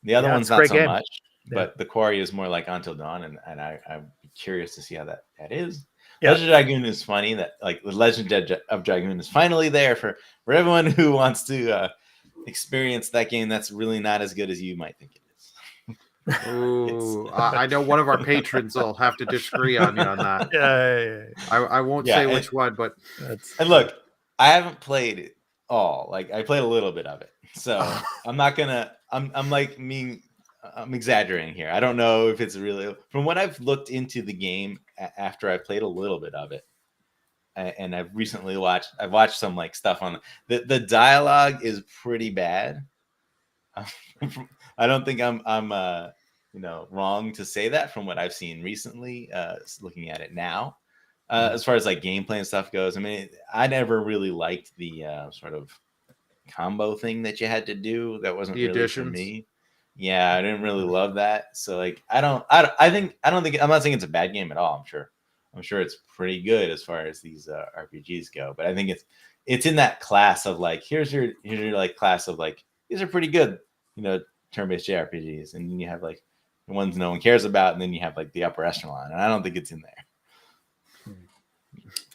The other one's not so much, but the Quarry is more like Until Dawn, and I'm curious to see how that is. Yep. Legend of Dragoon is funny that like the Legend of Dragoon is finally there for everyone who wants to experience that game that's really not as good as you might think it is. Ooh, I know one of our patrons will have to disagree on you on that. Yeah. I won't say which one, but and look, I haven't played it all. Like I played a little bit of it, so I'm not gonna. I'm exaggerating here. I don't know if it's really, from what I've looked into the game after I've played a little bit of it, and I've recently watched some like stuff on the dialogue is pretty bad. I don't think I'm wrong to say that from what I've seen recently, looking at it now. As far as like gameplay and stuff goes, I mean, I never really liked the sort of combo thing that you had to do. That wasn't really for me. Yeah, I didn't really love that. So like, I'm not saying it's a bad game at all. I'm sure it's pretty good as far as these RPGs go. But I think it's in that class of like, here's your like class of like, these are pretty good, turn-based JRPGs, and then you have like the ones no one cares about, and then you have like the upper echelon, and I don't think it's in there.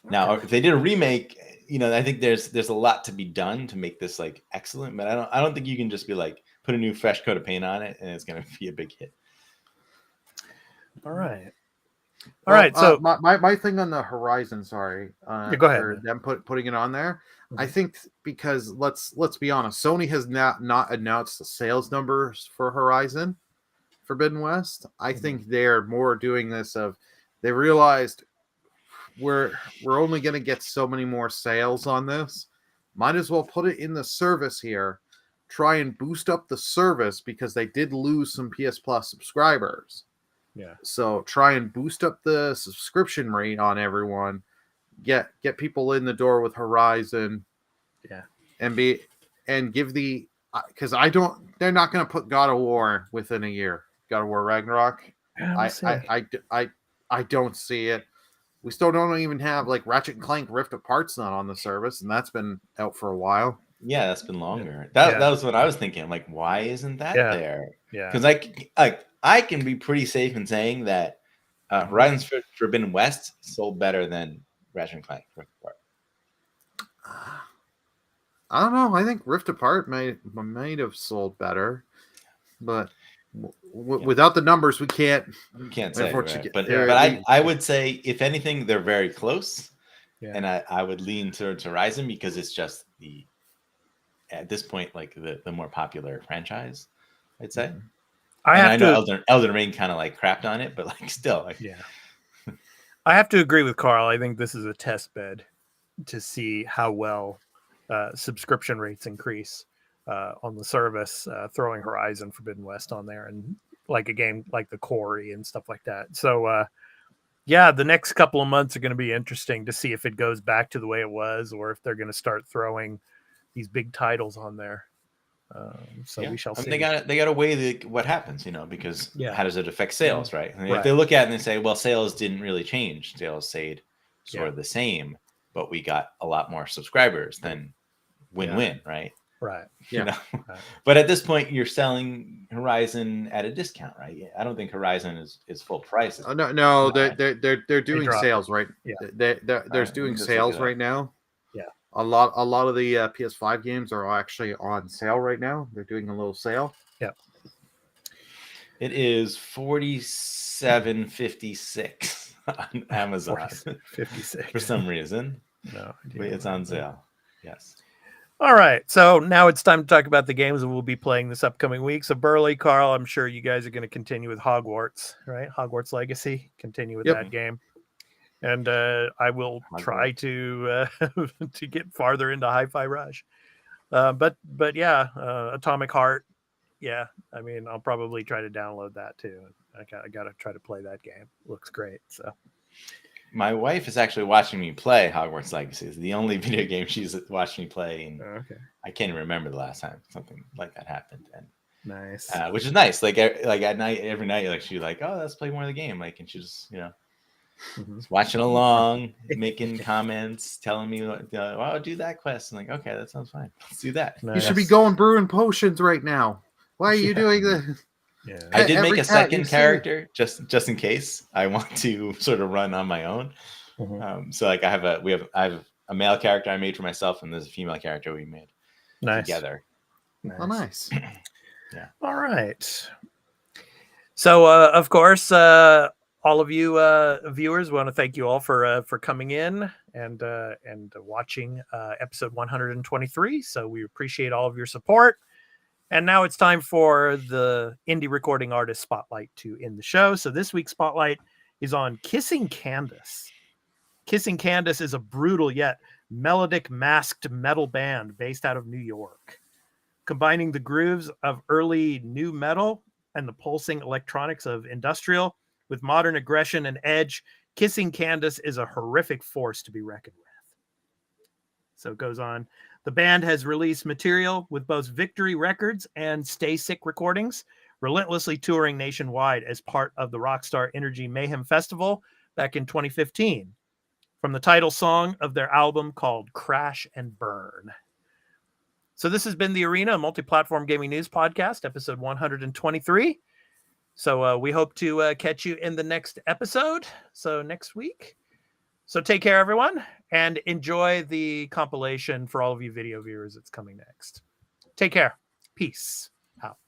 Now, if they did a remake, I think there's a lot to be done to make this like excellent, but I don't think you can just be like put a new fresh coat of paint on it and it's going to be a big hit. All right. So my thing on the Horizon, sorry, go ahead. For them putting it on there, I think because let's be honest, Sony has not announced the sales numbers for Horizon Forbidden West. I think they're more doing this of they realized we're only going to get so many more sales on this. Might as well put it in the service here. Try and boost up the service because they did lose some PS Plus subscribers. Yeah. So try and boost up the subscription rate on everyone. Get people in the door with Horizon. Yeah. And give the because they're not going to put God of War within a year. God of War Ragnarok. I don't see it. We still don't even have like Ratchet and Clank Rift Apart's not on the service, and that's been out for a while. Yeah, that's been longer. That was what I was thinking. Like, why isn't that there? Yeah, because I can be pretty safe in saying that Horizon Forbidden West sold better than Ratchet and Clank Rift Apart. I don't know. I think Rift Apart might have sold better, but without the numbers, we can't say. Right? But I would say, if anything, they're very close, and I would lean towards Horizon because it's just at this point, like the more popular franchise, I'd say. I know Elden Ring kind of like crapped on it, but like still, I have to agree with Carl. I think this is a test bed to see how well subscription rates increase on the service, throwing Horizon Forbidden West on there, and like a game like the Quarry and stuff like that. So the next couple of months are going to be interesting to see if it goes back to the way it was, or if they're going to start throwing these big titles on there. We shall see. They got to weigh what happens, because how does it affect sales, right? And if they look at it and they say, well, sales didn't really change, sales stayed sort of the same, but we got a lot more subscribers, then win-win, right? Right. You know, Right. but at this point, you're selling Horizon at a discount, right? I don't think Horizon is full price. No, Right. they're doing dropped sales right. Yeah. They're Alright, doing let's look sales it up. right now. Yeah. A lot of the PS5 games are actually on sale right now. They're doing a little sale. It is $47.56 on Amazon 56. for some reason. No, But it's on sale. Yes. All right. So now it's time to talk about the games that we'll be playing this upcoming week. So Burley, Carl, I'm sure you guys are going to continue with Hogwarts, right? Hogwarts Legacy. Continue with Yep. that game. And I will try to to get farther into Hi-Fi Rush. But yeah, Atomic Heart. Yeah, I mean, I'll probably try to download that too. I got to try to play that game. Looks great. So My wife is actually watching me play Hogwarts Legacy. It's the only video game she's watched me play, and okay, I can't even remember the last time something like that happened. And nice. which is nice. Like at night, every night, like she's like, "Oh, let's play more of the game." Like, and she's just just watching along, making comments, telling me, "Oh, do that quest." I'm like, "Okay, that sounds fine. Let's do that." You should be going brewing potions right now. Why are you doing this? Yeah. I did make Every a cat second you see- character just in case I want to sort of run on my own. So like I have a male character I made for myself, and there's a female character we made together. Oh, nice. Yeah. All right. So of course, all of you viewers, we want to thank you all for coming in and watching episode 123. So we appreciate all of your support. And now it's time for the indie recording artist spotlight to end the show. So this week's spotlight is on Kissing Candace. Kissing Candace is a brutal yet melodic masked metal band based out of New York. Combining the grooves of early new metal and the pulsing electronics of industrial with modern aggression and edge, Kissing Candace is a horrific force to be reckoned with. So it goes on. The band has released material with both Victory Records and Stay Sick Recordings, relentlessly touring nationwide as part of the Rockstar Energy Mayhem Festival back in 2015, from the title song of their album called Crash and Burn. So this has been the Arena Multiplatform Gaming News Podcast, episode 123. So we hope to catch you in the next episode, so next week. So take care, everyone, and enjoy the compilation for all of you video viewers that's coming next. Take care. Peace out.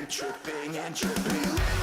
Tripping and tripping.